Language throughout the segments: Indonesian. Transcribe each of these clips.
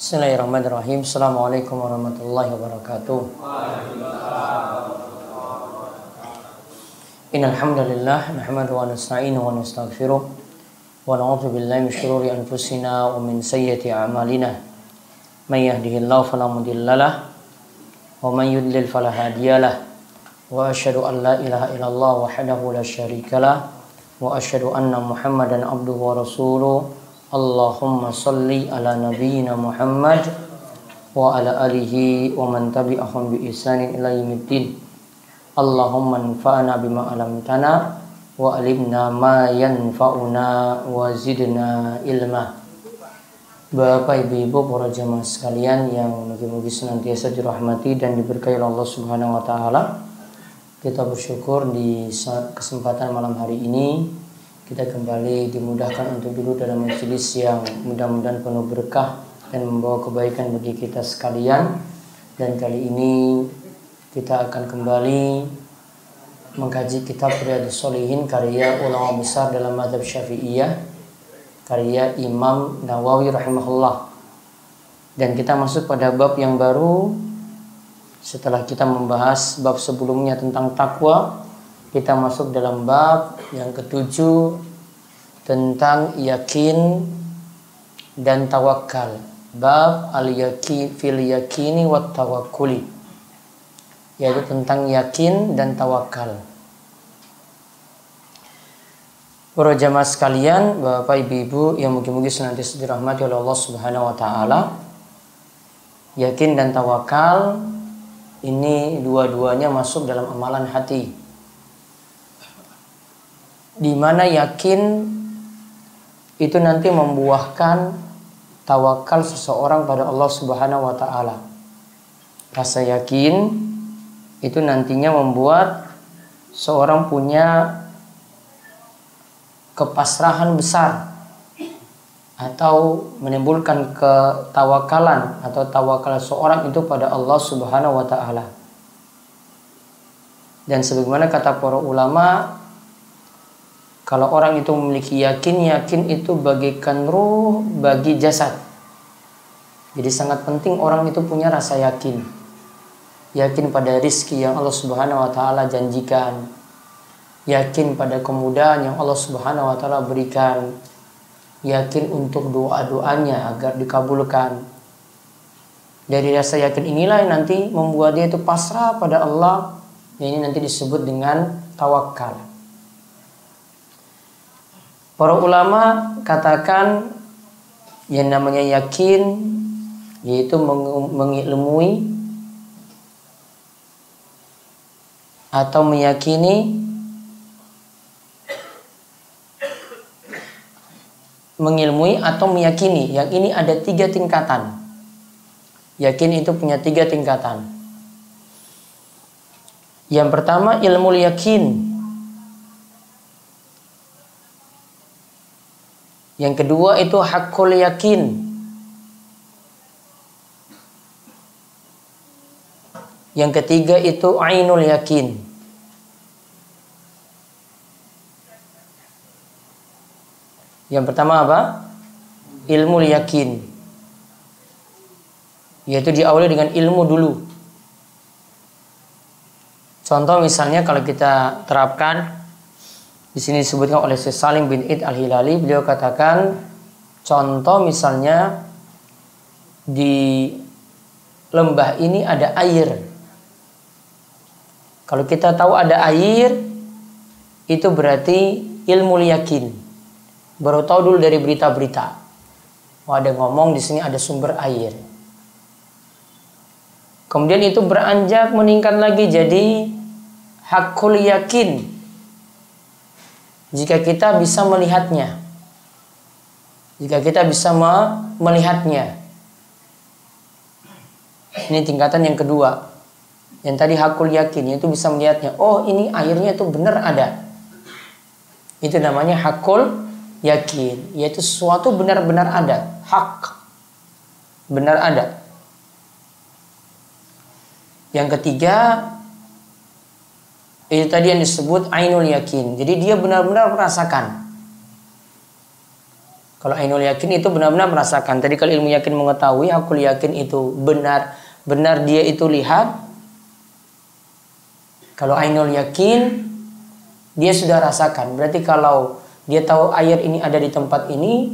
Bismillahirrahmanirrahim. Assalamualaikum warahmatullahi wabarakatuh. Innal hamdalillah nahmaduhu wa nasta'inuhu wa nastaghfiruh wa na'udzu billahi min shururi anfusina wa min sayyiati a'malina. May yahdihillahu fala mudhillalah wa may yudlil fala hadiyalah. Wa asyhadu an la ilaha illallah wahdahu la syarikalah wa asyhadu anna Muhammadan abduhu wa rasuluh. Allahumma salli ala nabiyyina Muhammad wa ala alihi wa man tabi'ahum bi ihsanin ila yaumiddin. Allahumma anfa'na bima 'allamtana wa 'allimna ma yanfa'una wa zidna ilma. Bapak Ibu para jemaah sekalian yang mugi-mugi senantiasa dirahmati dan diberkahi Allah Subhanahu wa taala. Kita bersyukur di kesempatan malam hari ini kita kembali dimudahkan untuk duduk dalam majelis yang mudah-mudahan penuh berkah dan membawa kebaikan bagi kita sekalian. Dan kali ini kita akan kembali mengkaji kitab Riyadhus Shalihin karya ulama besar dalam mazhab Syafi'iyah, karya Imam Nawawi rahimahullah. Dan kita masuk pada bab yang baru setelah kita membahas bab sebelumnya tentang takwa. Kita masuk dalam bab yang ketujuh tentang yakin dan tawakal. Bab al-yaqin fil yakini wat tawakkuli, yaitu tentang yakin dan tawakal. Para jamaah sekalian, Bapak Ibu yang mugi-mugi senantiasa dirahmati oleh Allah Subhanahu wa taala. Yakin dan tawakal ini dua-duanya masuk dalam amalan hati. Di mana yakin itu nanti membuahkan tawakal seseorang pada Allah Subhanahu wa taala. Rasa yakin itu nantinya membuat seorang punya kepasrahan besar atau menimbulkan ketawakalan atau tawakal seorang itu pada Allah Subhanahu wa taala. Dan sebagaimana kata para ulama, kalau orang itu memiliki yakin itu bagaikan ruh bagi jasad. Jadi sangat penting orang itu punya rasa yakin. Yakin pada rizki yang Allah Subhanahu wa taala janjikan. Yakin pada kemudahan yang Allah Subhanahu wa taala berikan. Yakin untuk doa-doanya agar dikabulkan. Dari rasa yakin inilah yang nanti membuat dia itu pasrah pada Allah. Ini nanti disebut dengan tawakal. Para ulama katakan yang namanya yakin yaitu mengilmui atau meyakini, mengilmui atau meyakini. Yang ini ada 3 tingkatan. Yakin itu punya 3 tingkatan. Yang pertama ilmu yakin. Yang kedua itu hakul yakin. Yang ketiga itu ainul yakin. Yang pertama apa? Ilmu yakin. Yaitu diawali dengan ilmu dulu. Contoh misalnya kalau kita terapkan di sini disebutkan oleh Syekh Salim bin Id Al-Hilali, beliau katakan contoh misalnya di lembah ini ada air. Kalau kita tahu ada air, itu berarti ilmu yakin. Baru tahu dulu dari berita-berita. Oh, ada ngomong di sini ada sumber air. Kemudian itu beranjak meningkat lagi jadi hakul yakin. Jika kita bisa melihatnya. Jika kita bisa melihatnya. Ini tingkatan yang kedua. Yang tadi hakul yakin, itu bisa melihatnya. Oh, ini airnya itu benar ada. Itu namanya hakul yakin. Yaitu sesuatu benar-benar ada. Hak. Benar ada. Yang ketiga, itu tadi yang disebut ainul yakin. Jadi dia benar-benar merasakan. Kalau ainul yakin itu benar-benar merasakan. Tadi kalau ilmu yakin mengetahui, hakul yakin itu benar dia itu lihat. Kalau ainul yakin dia sudah rasakan. Berarti kalau dia tahu air ini ada di tempat ini,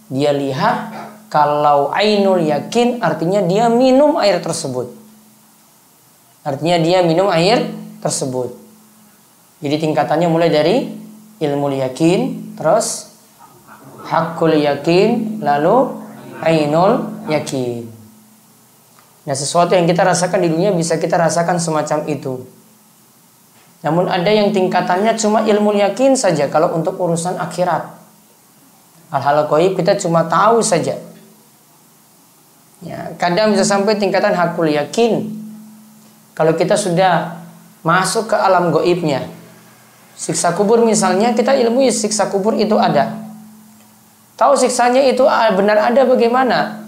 dia lihat. Kalau ainul yakin artinya dia minum air tersebut. Artinya dia minum air tersebut. Jadi tingkatannya mulai dari ilmu yakin, terus hakul yakin, lalu ainul yakin. Nah, sesuatu yang kita rasakan di dunia bisa kita rasakan semacam itu. Namun ada yang tingkatannya cuma ilmu yakin saja. Kalau untuk urusan akhirat, hal-hal gaib kita cuma tahu saja. Ya, kadang bisa sampai tingkatan hakul yakin. Kalau kita sudah masuk ke alam gaibnya, siksa kubur misalnya, kita ilmu siksa kubur itu ada. Tahu siksanya itu benar ada bagaimana?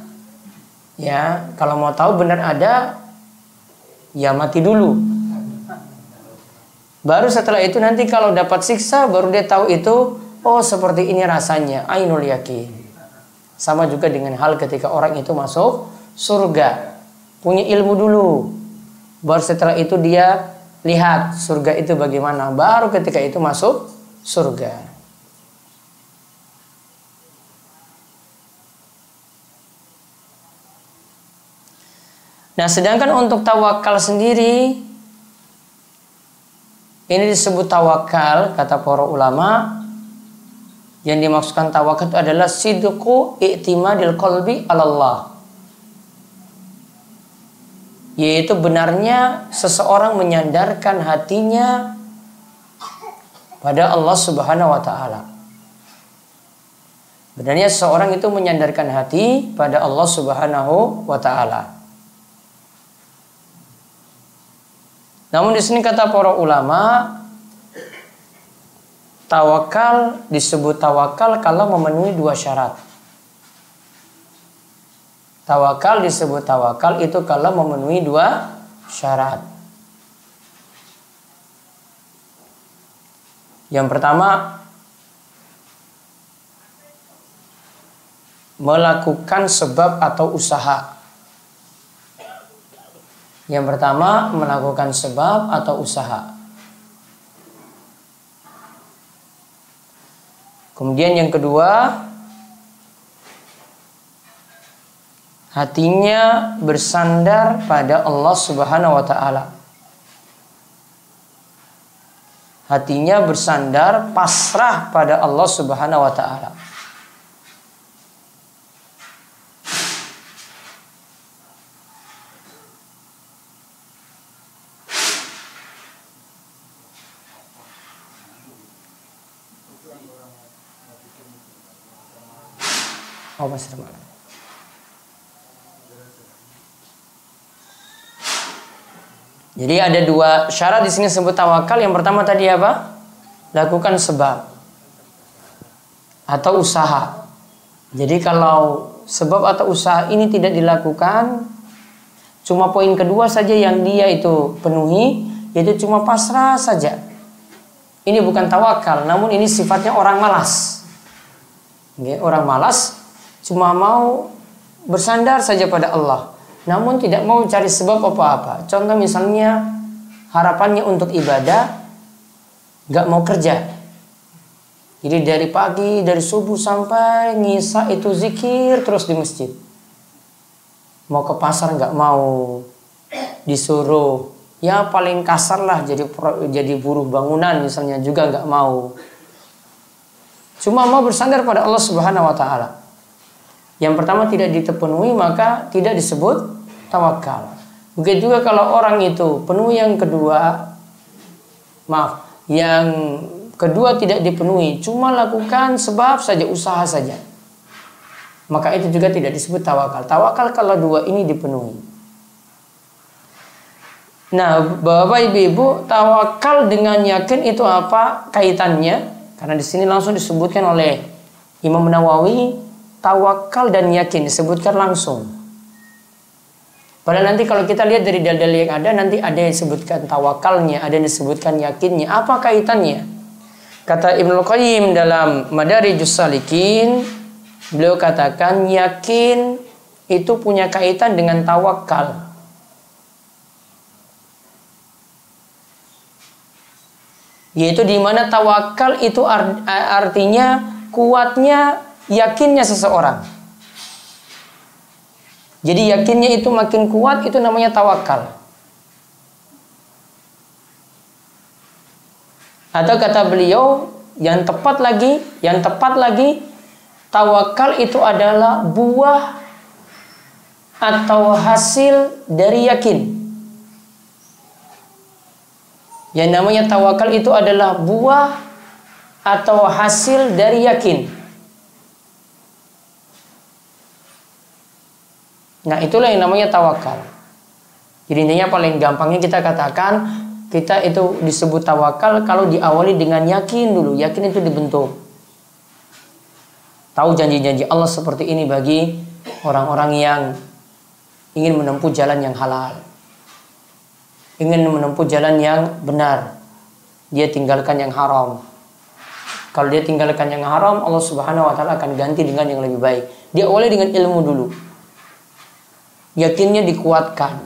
Ya, kalau mau tahu benar ada, ya mati dulu. Baru setelah itu nanti kalau dapat siksa, baru dia tahu itu, oh seperti ini rasanya, ainul yakin. Sama juga dengan hal ketika orang itu masuk surga, punya ilmu dulu. Baru setelah itu dia lihat surga itu bagaimana. Baru ketika itu masuk surga. Nah, sedangkan untuk tawakal sendiri, ini disebut tawakal, kata para ulama. Yang dimaksudkan tawakal itu adalah sidqu i'timadil qalbi 'ala Allah. Yaitu benarnya seseorang menyandarkan hatinya pada Allah Subhanahu wa taala. Benarnya seseorang itu menyandarkan hati pada Allah Subhanahu wa taala. Namun di sini kata para ulama, tawakal disebut tawakal kalau memenuhi dua syarat. Tawakal disebut tawakal itu kalau memenuhi dua syarat. Yang pertama, melakukan sebab atau usaha. Yang pertama, melakukan sebab atau usaha. Kemudian yang kedua, hatinya bersandar pada Allah Subhanahu wa taala. Hatinya bersandar, pasrah pada Allah Subhanahu wa taala. Oh, Mas Herman. Jadi ada dua syarat di sini sebut tawakal. Yang pertama tadi apa? Lakukan sebab atau usaha. Jadi kalau sebab atau usaha ini tidak dilakukan, cuma poin kedua saja yang dia itu penuhi, yaitu cuma pasrah saja. Ini bukan tawakal, namun ini sifatnya orang malas. Orang malas cuma mau bersandar saja pada Allah, namun tidak mau cari sebab apa-apa. Contoh misalnya harapannya untuk ibadah, gak mau kerja. Jadi dari pagi, dari subuh sampai ngisa itu zikir terus di masjid. Mau ke pasar gak mau, disuruh ya paling kasar lah jadi buruh bangunan misalnya juga gak mau. Cuma mau bersandar pada Allah Subhanahu wa taala. Yang pertama tidak dipenuhi, maka tidak disebut tawakal. Begitu juga kalau orang itu penuhi yang kedua, yang kedua tidak dipenuhi, cuma lakukan sebab saja, usaha saja, maka itu juga tidak disebut tawakal. Tawakal kalau dua ini dipenuhi. Nah, Bapak Ibu, tawakal dengan yakin itu apa kaitannya? Karena di sini langsung disebutkan oleh Imam Nawawi, tawakal dan yakin disebutkan langsung. Padahal nanti kalau kita lihat dari dalil yang ada, nanti ada yang disebutkan tawakalnya, ada yang disebutkan yakinnya. Apa kaitannya? Kata Ibnu Qayyim dalam Madarijus Salikin, Beliau katakan yakin itu punya kaitan dengan tawakal. Yaitu di mana tawakal itu artinya kuatnya yakinnya seseorang. Jadi yakinnya itu makin kuat, itu namanya tawakal. Atau kata beliau yang tepat lagi tawakal itu adalah buah atau hasil dari yakin. Yang namanya tawakal itu adalah buah atau hasil dari yakin. Nah, itulah yang namanya tawakal. Jadi intinya paling gampangnya kita katakan kita itu disebut tawakal kalau diawali dengan yakin dulu. Yakin itu dibentuk. Tahu janji-janji Allah seperti ini bagi orang-orang yang ingin menempuh jalan yang halal, ingin menempuh jalan yang benar. Dia tinggalkan yang haram. Kalau dia tinggalkan yang haram, Allah Subhanahu wa ta'ala akan ganti dengan yang lebih baik. Dia awali dengan ilmu dulu. Yakinnya dikuatkan.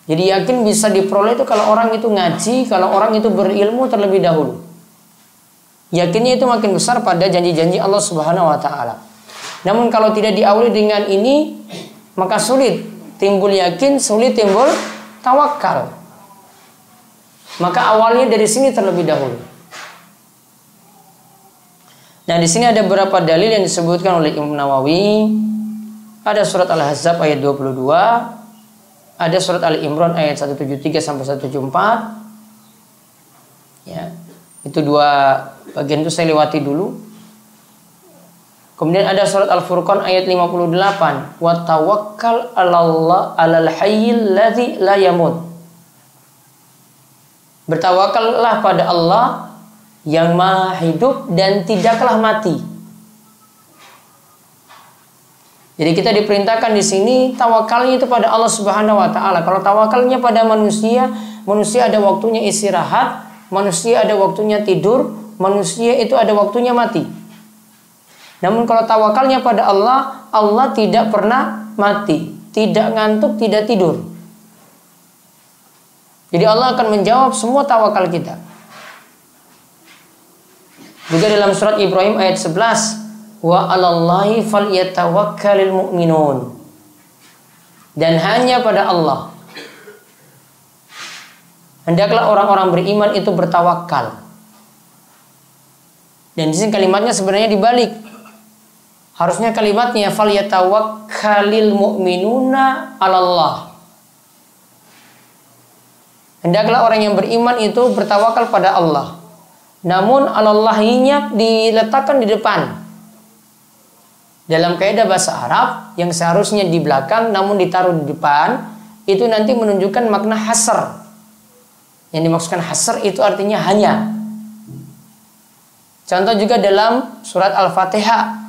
Jadi yakin bisa diperoleh itu kalau orang itu ngaji, kalau orang itu berilmu terlebih dahulu. Yakinnya itu makin besar pada janji-janji Allah Subhanahu wa ta'ala. Namun kalau tidak diawali dengan ini, maka sulit timbul yakin, sulit timbul tawakal. Maka awalnya dari sini terlebih dahulu. Nah, di sini ada beberapa dalil yang disebutkan oleh Imam Nawawi. Ada surat Al-Ahzab ayat 22, ada surat Ali Imran ayat 173 sampai 174. Ya, itu dua bagian itu saya lewati dulu. Kemudian ada surat Al-Furqan ayat 58, wa tawakkal 'alal hayyil ladzi la yamut. Bertawakallah pada Allah yang maha hidup dan tidaklah mati. Jadi kita diperintahkan di sini tawakalnya itu pada Allah Subhanahu wa ta'ala. Kalau tawakalnya pada manusia, manusia ada waktunya istirahat, manusia ada waktunya tidur, manusia itu ada waktunya mati. Namun kalau tawakalnya pada Allah, Allah tidak pernah mati, tidak ngantuk, tidak tidur. Jadi Allah akan menjawab semua tawakal kita. Juga dalam surat Ibrahim ayat 11, wa 'alallahi falyatawakkalul mu'minun. Dan hanya pada Allah hendaklah orang-orang beriman itu bertawakal. Dan di sini kalimatnya sebenarnya dibalik. Harusnya kalimatnya falyatawakkalul mu'minuna 'alallah. Hendaklah orang yang beriman itu bertawakal pada Allah. Namun 'alallahinya diletakkan di depan. Dalam kaidah bahasa Arab yang seharusnya di belakang namun ditaruh di depan, itu nanti menunjukkan makna hasr. Yang dimaksudkan hasr itu artinya hanya. Contoh juga dalam surat Al-Fatihah,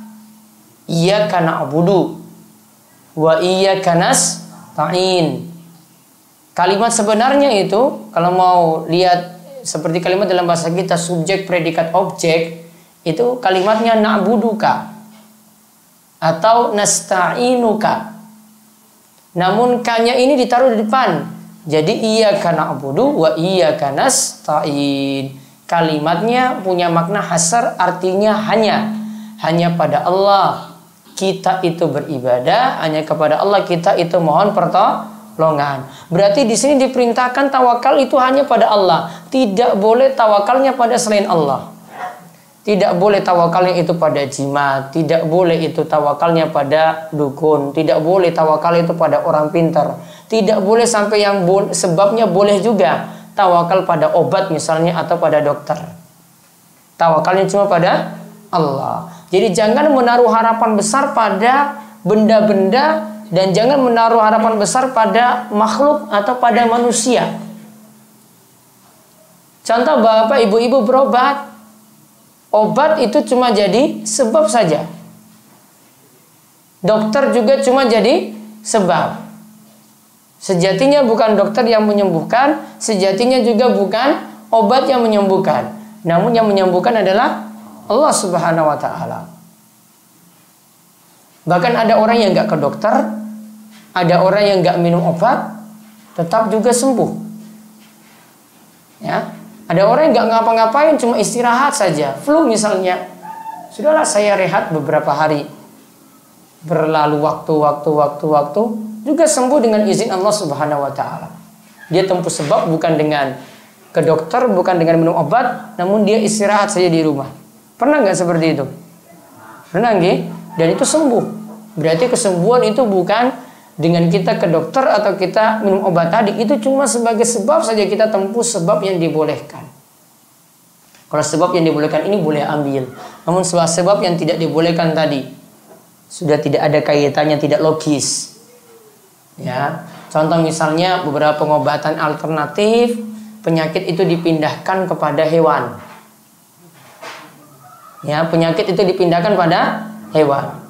iyyaka na'budu wa iyyaka nasta'in. Kalimat sebenarnya itu kalau mau lihat seperti kalimat dalam bahasa kita subjek, predikat, objek, itu kalimatnya na'buduka atau nasta'inuka. Namun kanya ini ditaruh di depan. Jadi iyyaka na'budu wa iyyaka nasta'in. Kalimatnya punya makna hasar, artinya hanya. Hanya pada Allah kita itu beribadah, hanya kepada Allah kita itu mohon pertolongan. Berarti di sini diperintahkan tawakal itu hanya pada Allah. Tidak boleh tawakalnya pada selain Allah. Tidak boleh tawakalnya itu pada jimat, tidak boleh itu tawakalnya pada dukun, tidak boleh tawakal itu pada orang pintar, tidak boleh sampai yang sebabnya boleh juga tawakal pada obat misalnya atau pada dokter. Tawakalnya cuma pada Allah. Jadi jangan menaruh harapan besar pada benda-benda dan jangan menaruh harapan besar pada makhluk atau pada manusia. Contoh bapak ibu-ibu berobat. Obat itu cuma jadi sebab saja. Dokter juga cuma jadi sebab. Sejatinya bukan dokter yang menyembuhkan, sejatinya juga bukan obat yang menyembuhkan. Namun yang menyembuhkan adalah Allah Subhanahu wa ta'ala. Bahkan ada orang yang nggak ke dokter, ada orang yang nggak minum obat, tetap juga sembuh. Ya, ada orang yang nggak ngapa-ngapain, cuma istirahat saja. Flu misalnya, sudahlah saya rehat beberapa hari. Berlalu waktu, juga sembuh dengan izin Allah Subhanahu Wa Taala. Dia tempuh sebab bukan dengan ke dokter, bukan dengan minum obat, namun dia istirahat saja di rumah. Pernah nggak seperti itu? Pernah nggak? Dan itu sembuh. Berarti kesembuhan itu bukan dengan kita ke dokter atau kita minum obat tadi. Itu cuma sebagai sebab saja, kita tempuh sebab yang dibolehkan. Kalau sebab yang dibolehkan ini boleh ambil. Namun sebab yang tidak dibolehkan tadi sudah tidak ada kaitannya, tidak logis. Ya, contoh misalnya beberapa pengobatan alternatif, penyakit itu dipindahkan kepada hewan. Ya, penyakit itu dipindahkan pada hewan.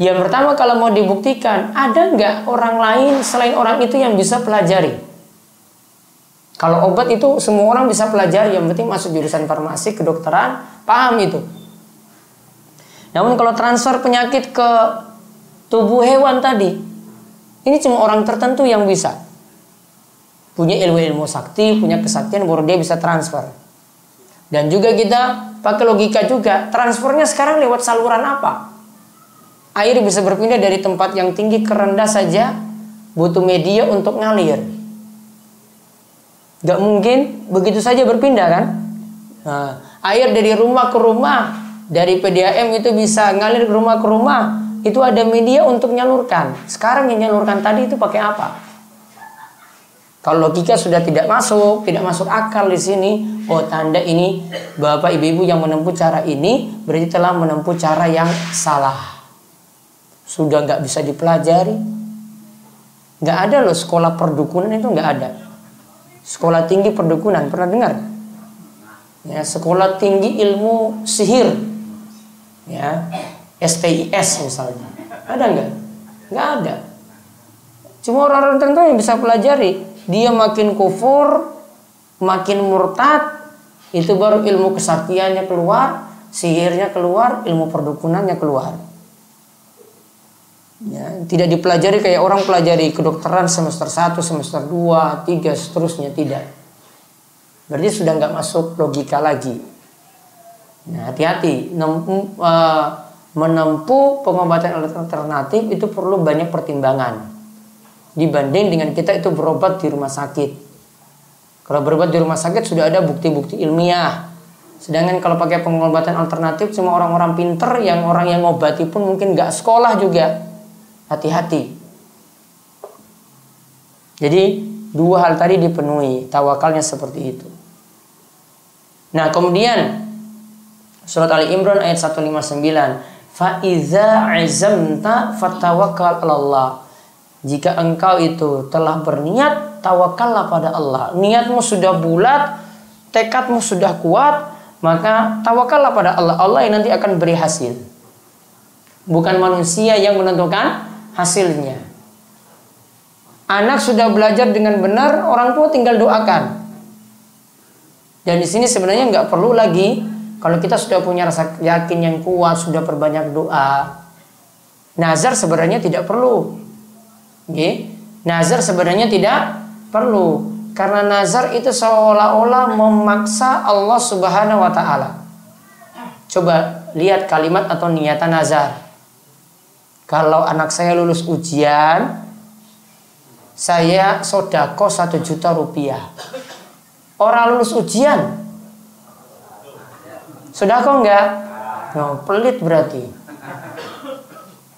Yang pertama, kalau mau dibuktikan, ada nggak orang lain selain orang itu yang bisa pelajari? Kalau obat itu semua orang bisa pelajari, yang penting masuk jurusan farmasi, kedokteran, paham itu. Namun kalau transfer penyakit ke tubuh hewan tadi, ini cuma orang tertentu yang bisa. Punya ilmu sakti, punya kesaktian, baru dia bisa transfer. Dan juga kita pakai logika juga, transfernya sekarang lewat saluran apa? Air bisa berpindah dari tempat yang tinggi ke rendah saja, butuh media untuk ngalir. Gak mungkin begitu saja berpindah kan? Nah, air dari rumah ke rumah, dari PDAM itu bisa ngalir ke rumah, itu ada media untuk menyalurkan. Sekarang yang menyalurkan tadi itu pakai apa? Kalau logika sudah tidak masuk akal di sini. Oh, tanda ini bapak ibu-ibu yang menempuh cara ini berarti telah menempuh cara yang salah. Sudah nggak bisa dipelajari. Nggak ada loh sekolah perdukunan, itu nggak ada. Sekolah tinggi perdukunan, pernah dengar? Ya, sekolah tinggi ilmu sihir. Ya, STIS misalnya. Ada nggak? Nggak ada. Cuma orang-orang tertentu yang bisa pelajari. Dia makin kufur, makin murtad, itu baru ilmu kesaktiannya keluar, sihirnya keluar, ilmu perdukunannya keluar. Ya, tidak dipelajari kayak orang pelajari kedokteran semester 1, semester 2, 3, seterusnya, tidak. Berarti sudah nggak masuk logika lagi. Nah, hati-hati, menempuh pengobatan alternatif itu perlu banyak pertimbangan dibanding dengan kita itu berobat di rumah sakit. Kalau berobat di rumah sakit sudah ada bukti-bukti ilmiah. Sedangkan kalau pakai pengobatan alternatif cuma orang-orang pinter, yang orang yang ngobati pun mungkin nggak sekolah juga. Hati-hati. Jadi dua hal tadi dipenuhi, tawakalnya seperti itu. Nah, kemudian surat Ali Imran ayat 159, fa iza azamta fatawakkal 'alallah. Jika engkau itu telah berniat, tawakallah pada Allah. Niatmu sudah bulat, tekadmu sudah kuat, maka tawakallah pada Allah. Allah yang nanti akan beri hasil. Bukan manusia yang menentukan hasilnya. Anak sudah belajar dengan benar, orang tua tinggal doakan. Dan di sini sebenarnya nggak perlu lagi, kalau kita sudah punya rasa yakin yang kuat, sudah perbanyak doa. Nazar sebenarnya tidak perlu. Nazar sebenarnya tidak perlu, karena nazar itu seolah-olah memaksa Allah Subhanahu wa Ta'ala. Coba lihat kalimat atau niatan nazar. Kalau anak saya lulus ujian, saya sodako 1 juta rupiah. Orang lulus ujian, sodako enggak? No, pelit berarti.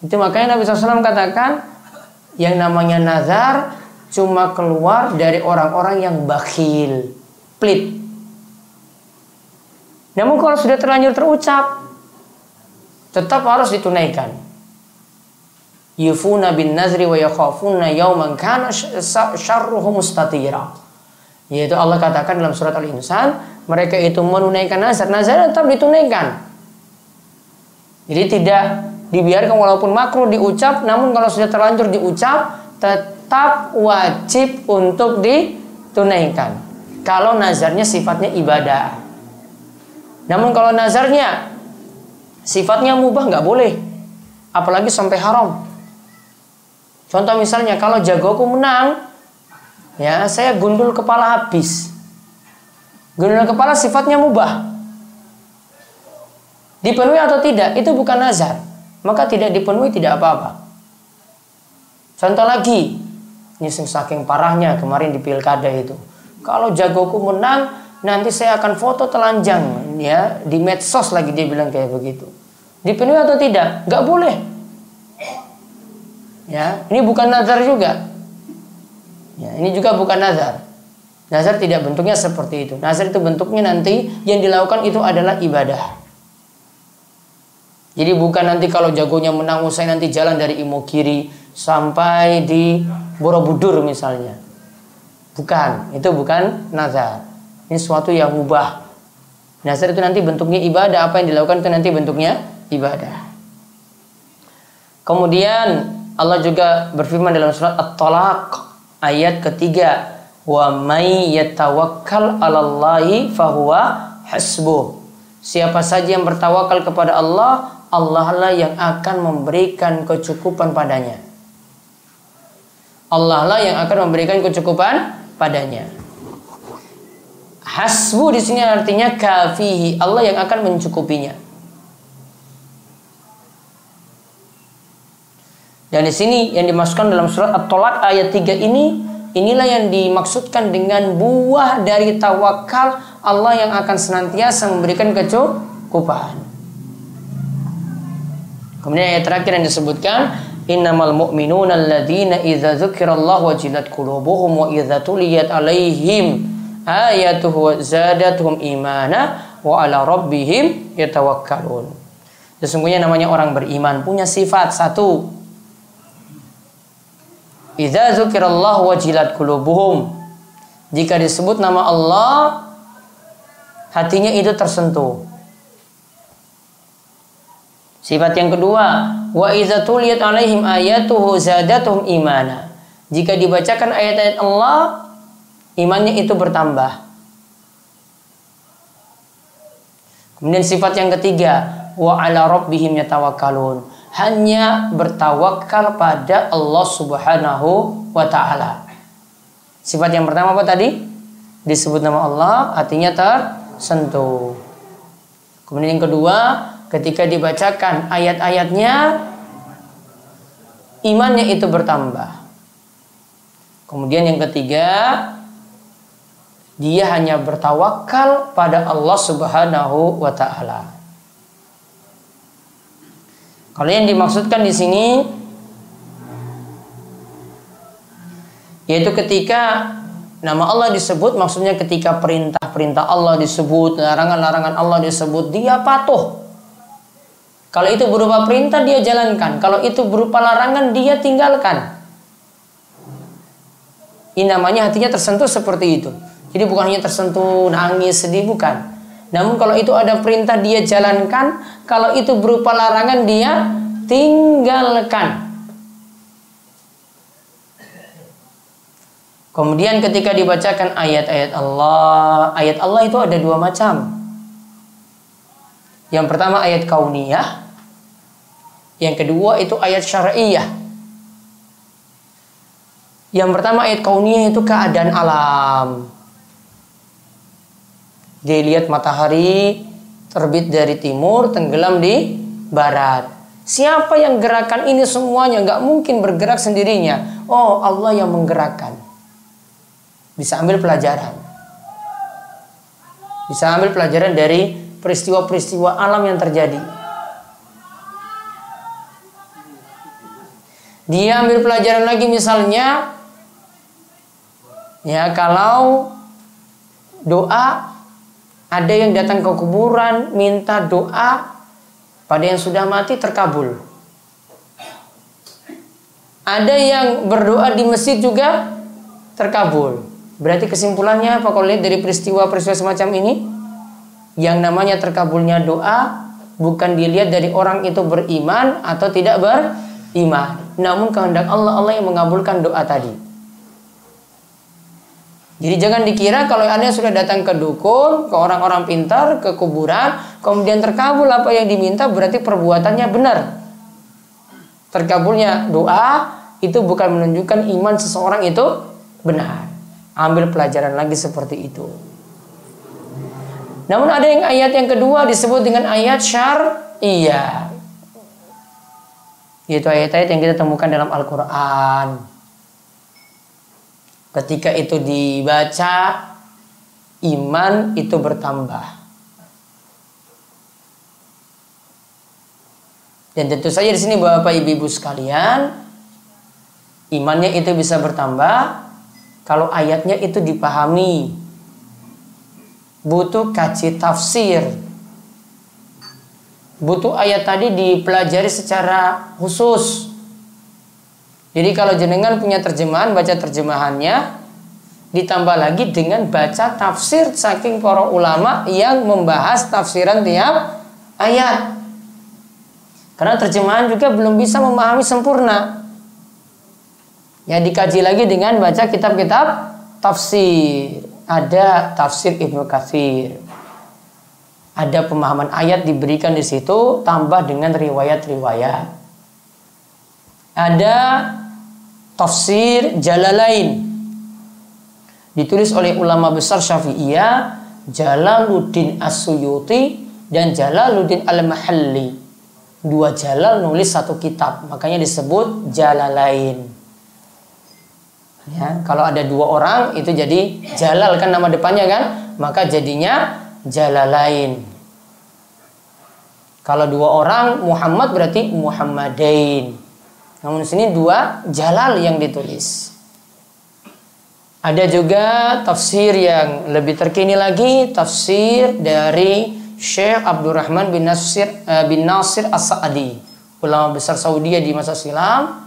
Itu makanya Nabi SAW katakan, yang namanya nazar cuma keluar dari orang-orang yang bakhil, pelit. Namun kalau sudah terlanjur terucap, tetap harus ditunaikan. Yufuna bin nazri wa yakhafuna yawman kana syarruhu mustatira. Yaitu Allah katakan dalam surat Al-Insan, mereka itu menunaikan nazar. Nazar tetap ditunaikan. Jadi tidak dibiarkan walaupun makruh diucap, namun kalau sudah terlanjur diucap tetap wajib untuk ditunaikan. Kalau nazarnya sifatnya ibadah. Namun kalau nazarnya sifatnya mubah, nggak boleh. apalagi sampai haram. Contoh misalnya kalau jagoku menang, ya saya gundul kepala habis. Gundul kepala sifatnya mubah. Dipenuhi atau tidak, itu bukan nazar. Maka tidak dipenuhi tidak apa-apa. Contoh lagi, ini saking parahnya kemarin di pilkada itu. Kalau jagoku menang, nanti saya akan foto telanjang ya di medsos lagi, dia bilang kayak begitu. Dipenuhi atau tidak? Nggak boleh. Ya, ini bukan nazar juga. Ya, ini juga bukan nazar. Nazar tidak bentuknya seperti itu. Nazar itu bentuknya nanti yang dilakukan itu adalah ibadah. Jadi bukan nanti kalau jagonya menang, saya nanti jalan dari Imogiri sampai di Borobudur misalnya. Bukan, itu bukan nazar. Ini sesuatu yang mubah. Nazar itu nanti bentuknya ibadah, apa yang dilakukan itu nanti bentuknya ibadah. Kemudian Allah juga berfirman dalam surat At-Talaq ayat ketiga, wa may yatawakkal 'alallahi fahuwa hasbuh. Siapa saja yang bertawakal kepada Allah, Allah lah yang akan memberikan kecukupan padanya. Allah lah yang akan memberikan kecukupan padanya. Hasbu di sini artinya kafihi, Allah yang akan mencukupinya. Dan di sini yang dimasukkan dalam surat At-Talaq ayat 3 ini, inilah yang dimaksudkan dengan buah dari tawakal, Allah yang akan senantiasa memberikan kecukupan. Kemudian ayat terakhir yang disebutkan, innamal mu'minuna alladzina idza dzukirallahu wajilat qulubuhum wa idza tuliyat alaihim ayatuhu zadatuhum imana wa ala rabbihim yatawakkalun. Sesungguhnya namanya orang beriman punya sifat satu. Idza dzukirallahu wajilat qulubuhum. Jika disebut nama Allah, hatinya itu tersentuh. Sifat yang kedua, wa idza tuliyat alaihim ayatuhu zadatuhum imana. Jika dibacakan ayat-ayat Allah, imannya itu bertambah. Kemudian sifat yang ketiga, wa ala rabbihim yatawakkalun. Hanya bertawakal pada Allah Subhanahu wa taala. Sifat yang pertama apa tadi? Disebut nama Allah, hatinya tersentuh. Kemudian yang kedua, ketika dibacakan ayat-ayatnya, imannya itu bertambah. Kemudian yang ketiga, dia hanya bertawakal pada Allah Subhanahu wa taala. Kalau yang dimaksudkan di sini yaitu ketika nama Allah disebut, maksudnya ketika perintah-perintah Allah disebut, larangan-larangan Allah disebut, dia patuh. Kalau itu berupa perintah, dia jalankan. Kalau itu berupa larangan, dia tinggalkan. Ini namanya hatinya tersentuh seperti itu. Jadi bukan hanya tersentuh, nangis, sedih, bukan. Namun kalau itu ada perintah, dia jalankan. Kalau itu berupa larangan, dia tinggalkan. Kemudian ketika dibacakan ayat-ayat Allah, ayat Allah itu ada dua macam. Yang pertama ayat kauniyah, yang kedua itu ayat syar'iyah. Yang pertama ayat kauniyah itu keadaan alam. Dia lihat matahari terbit dari timur, tenggelam di barat. Siapa yang gerakan ini semuanya? Gak mungkin bergerak sendirinya. Oh, Allah yang menggerakkan. Bisa ambil pelajaran. Bisa ambil pelajaran dari peristiwa-peristiwa alam yang terjadi. Dia ambil pelajaran lagi misalnya, ya kalau doa, ada yang datang ke kuburan minta doa pada yang sudah mati terkabul. Ada yang berdoa di masjid juga terkabul. Berarti kesimpulannya apa kalau lihat dari peristiwa-peristiwa semacam ini? Yang namanya terkabulnya doa bukan dilihat dari orang itu beriman atau tidak beriman, namun kehendak Allah, Allah yang mengabulkan doa tadi. Jadi jangan dikira kalau Anda sudah datang ke dukun, ke orang-orang pintar, ke kuburan, kemudian terkabul apa yang diminta, berarti perbuatannya benar. terkabulnya doa itu bukan menunjukkan iman seseorang itu benar. Ambil pelajaran lagi seperti itu. Namun ada yang ayat yang kedua disebut dengan ayat syar'iyah. Itu ayat-ayat yang kita temukan dalam Al-Quran. Ketika itu dibaca, iman itu bertambah. Dan tentu saja di sini Bapak Ibu sekalian, imannya itu bisa bertambah kalau ayatnya itu dipahami. Butuh kaji tafsir. Butuh ayat tadi dipelajari secara khusus. Jadi kalau jenengan punya terjemahan, baca terjemahannya, ditambah lagi dengan baca tafsir saking para ulama yang membahas tafsiran tiap ayat. Karena terjemahan juga belum bisa memahami sempurna. Ya, dikaji lagi dengan baca kitab-kitab tafsir. Ada tafsir Ibnu Katsir. Ada pemahaman ayat diberikan di situ, tambah dengan riwayat-riwayat. Ada tafsir Jalalain. Ditulis oleh ulama besar Syafi'iyah, Jalaluddin As-Suyuti dan Jalaluddin Al-Mahalli. Dua Jalal nulis satu kitab, makanya disebut Jalalain. Ya, kalau ada dua orang itu jadi Jalal kan nama depannya kan, maka jadinya Jalalain. Kalau dua orang Muhammad berarti Muhammadain. Namun di sini dua Jalal yang ditulis. Ada juga tafsir yang lebih terkini lagi, tafsir dari Syekh Abdurrahman bin Nasir As-Sa'di, ulama besar Saudi di masa silam.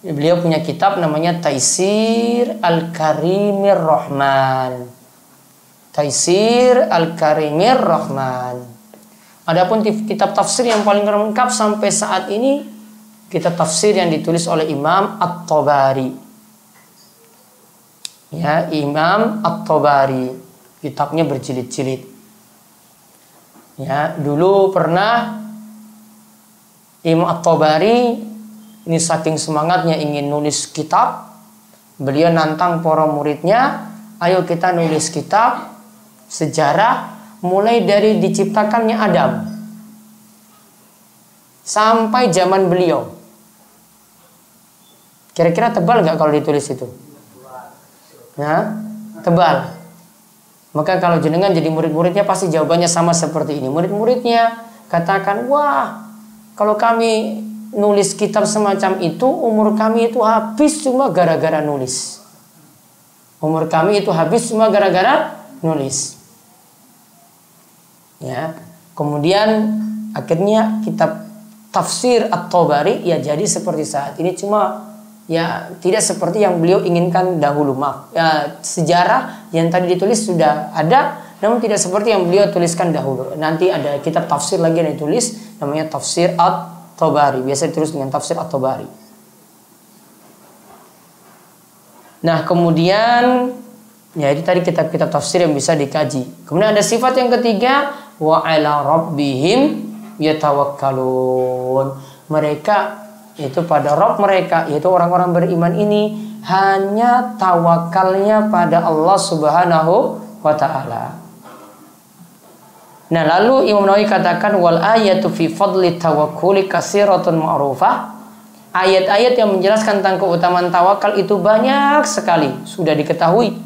Beliau punya kitab namanya Taisir Al-Karimir Rahman. Taisir Al-Karimir Rahman. Adapun kitab tafsir yang paling lengkap sampai saat ini, kitab tafsir yang ditulis oleh Imam At-Tabari. Ya, Imam At-Tabari. Kitabnya berjilid-jilid. Ya, dulu pernah Imam At-Tabari ini saking semangatnya ingin nulis kitab, beliau nantang para muridnya, ayo kita nulis kitab sejarah mulai dari diciptakannya Adam sampai zaman beliau. Kira-kira tebal nggak kalau ditulis itu? Nah, tebal. Maka kalau jenengan jadi murid-muridnya pasti jawabannya sama seperti ini. Murid-muridnya katakan, wah, kalau kami nulis kitab semacam itu, umur kami itu habis cuma gara-gara nulis. Umur kami itu habis cuma gara-gara nulis. Ya, kemudian akhirnya kitab tafsir At-Tabari ya jadi seperti saat ini, cuma ya tidak seperti yang beliau inginkan dahulu. Maaf, ya, sejarah yang tadi ditulis sudah ada, namun tidak seperti yang beliau tuliskan dahulu. Nanti ada kitab tafsir lagi yang ditulis namanya Tafsir At-Tabari, biasa ditulis dengan Tafsir At-Tabari. Nah, kemudian ya itu tadi kitab-kitab tafsir yang bisa dikaji. Kemudian ada sifat yang ketiga, wa 'ala rabbihim yatawakkalun. Mereka itu pada Rabb mereka, yaitu orang-orang beriman ini hanya tawakalnya pada Allah Subhanahu wa ta'ala. Nah, lalu Imam Nawawi katakan wal ayatu fi fadli tawakkuli katsiratun ma'rufah. Ayat-ayat yang menjelaskan tentang keutamaan tawakal itu banyak sekali, sudah diketahui.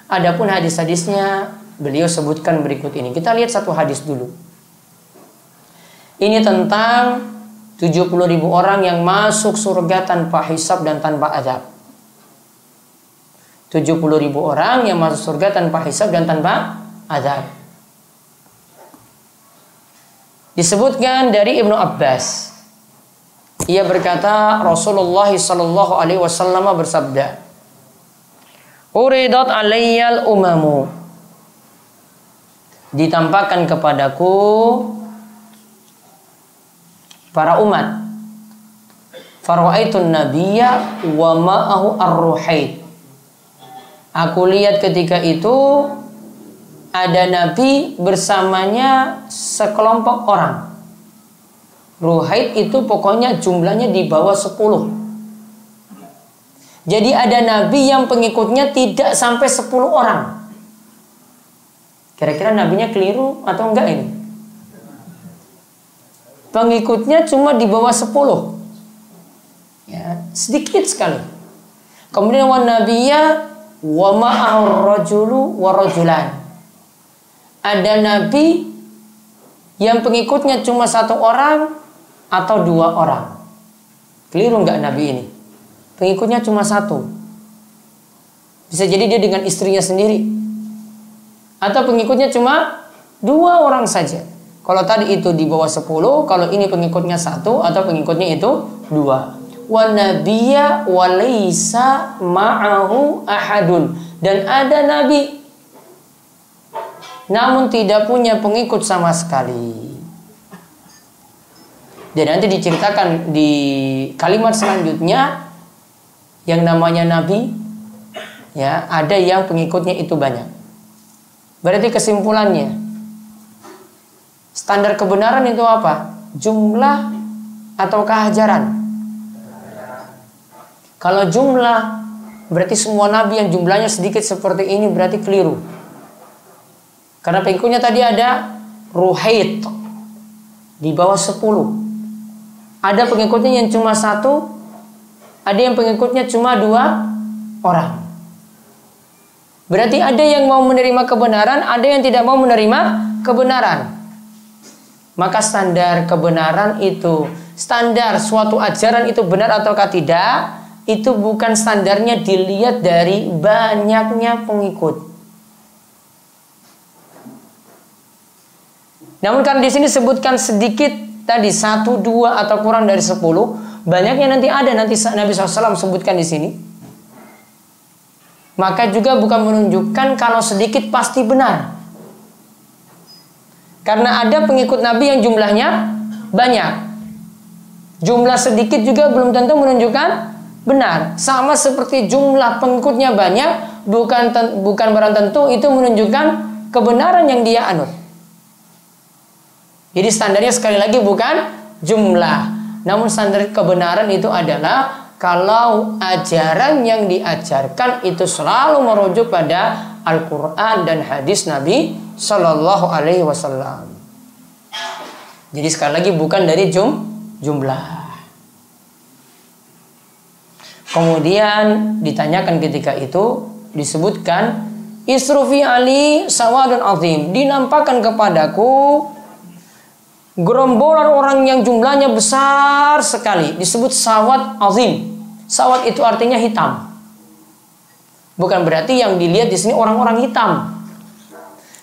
Adapun hadis-hadisnya beliau sebutkan berikut ini. Kita lihat satu hadis dulu. Ini tentang 70.000 orang yang masuk surga tanpa hisab dan tanpa azab. 70.000 orang yang masuk surga tanpa hisab dan tanpa azab. Disebutkan dari Ibnu Abbas. Ia berkata, Rasulullah sallallahu alaihi wasallam bersabda, "Uridat alayyal umamu." Ditampakkan kepadaku para umat. Fara'aitun nabiyya wa ma'ahu ar-ruhaid. Aku lihat ketika itu ada nabi bersamanya sekelompok orang. Ruhaid itu pokoknya jumlahnya di bawah 10. Jadi ada nabi yang pengikutnya tidak sampai 10 orang. Kira-kira nabinya keliru atau enggak ini? Pengikutnya cuma di bawah 10. Ya, sedikit sekali. Kemudian wan nabiyya wa ma'ahur rajulu wa rajulan. Ada nabi yang pengikutnya cuma 1 orang atau 2 orang. Keliru enggak nabi ini? Pengikutnya cuma 1. Bisa jadi dia dengan istrinya sendiri. Atau pengikutnya cuma 2 orang saja. Kalau tadi itu di bawah 10, kalau ini pengikutnya 1 atau pengikutnya itu 2. Wa nabiyya wa laisa ma'ahu ahadun. Dan ada nabi namun tidak punya pengikut sama sekali. Dan nanti diceritakan di kalimat selanjutnya yang namanya nabi, ya, ada yang pengikutnya itu banyak. Berarti kesimpulannya, standar kebenaran itu apa? Jumlah ataukah ajaran? Kalau jumlah, berarti semua nabi yang jumlahnya sedikit seperti ini berarti keliru. Karena pengikutnya tadi ada Ruhaid di bawah 10. Ada pengikutnya yang cuma 1, ada yang pengikutnya cuma 2 orang. Berarti ada yang mau menerima kebenaran, ada yang tidak mau menerima kebenaran. Maka standar kebenaran itu, standar suatu ajaran itu benar ataukah tidak, itu bukan standarnya dilihat dari banyaknya pengikut. Namun karena di sini sebutkan sedikit tadi 1, 2 atau kurang dari 10, banyaknya nanti ada, nanti Nabi SAW sebutkan di sini. Maka juga bukan menunjukkan kalau sedikit pasti benar. Karena ada pengikut Nabi yang jumlahnya banyak. Jumlah sedikit juga belum tentu menunjukkan benar. Sama seperti jumlah pengikutnya banyak, bukan barang tentu itu menunjukkan kebenaran yang dia anut. Jadi standarnya sekali lagi bukan jumlah, namun standar kebenaran itu adalah kalau ajaran yang diajarkan itu selalu merujuk pada Al-Quran dan hadis Nabi Sallallahu Alaihi Wasallam. Jadi sekali lagi bukan dari jumlah. Kemudian ditanyakan ketika itu, disebutkan Isrufi Ali sawadun azim, dinampakkan kepadaku gerombolan orang yang jumlahnya besar sekali, disebut sawad azim. Sawad itu artinya hitam. Bukan berarti yang dilihat di sini orang-orang hitam.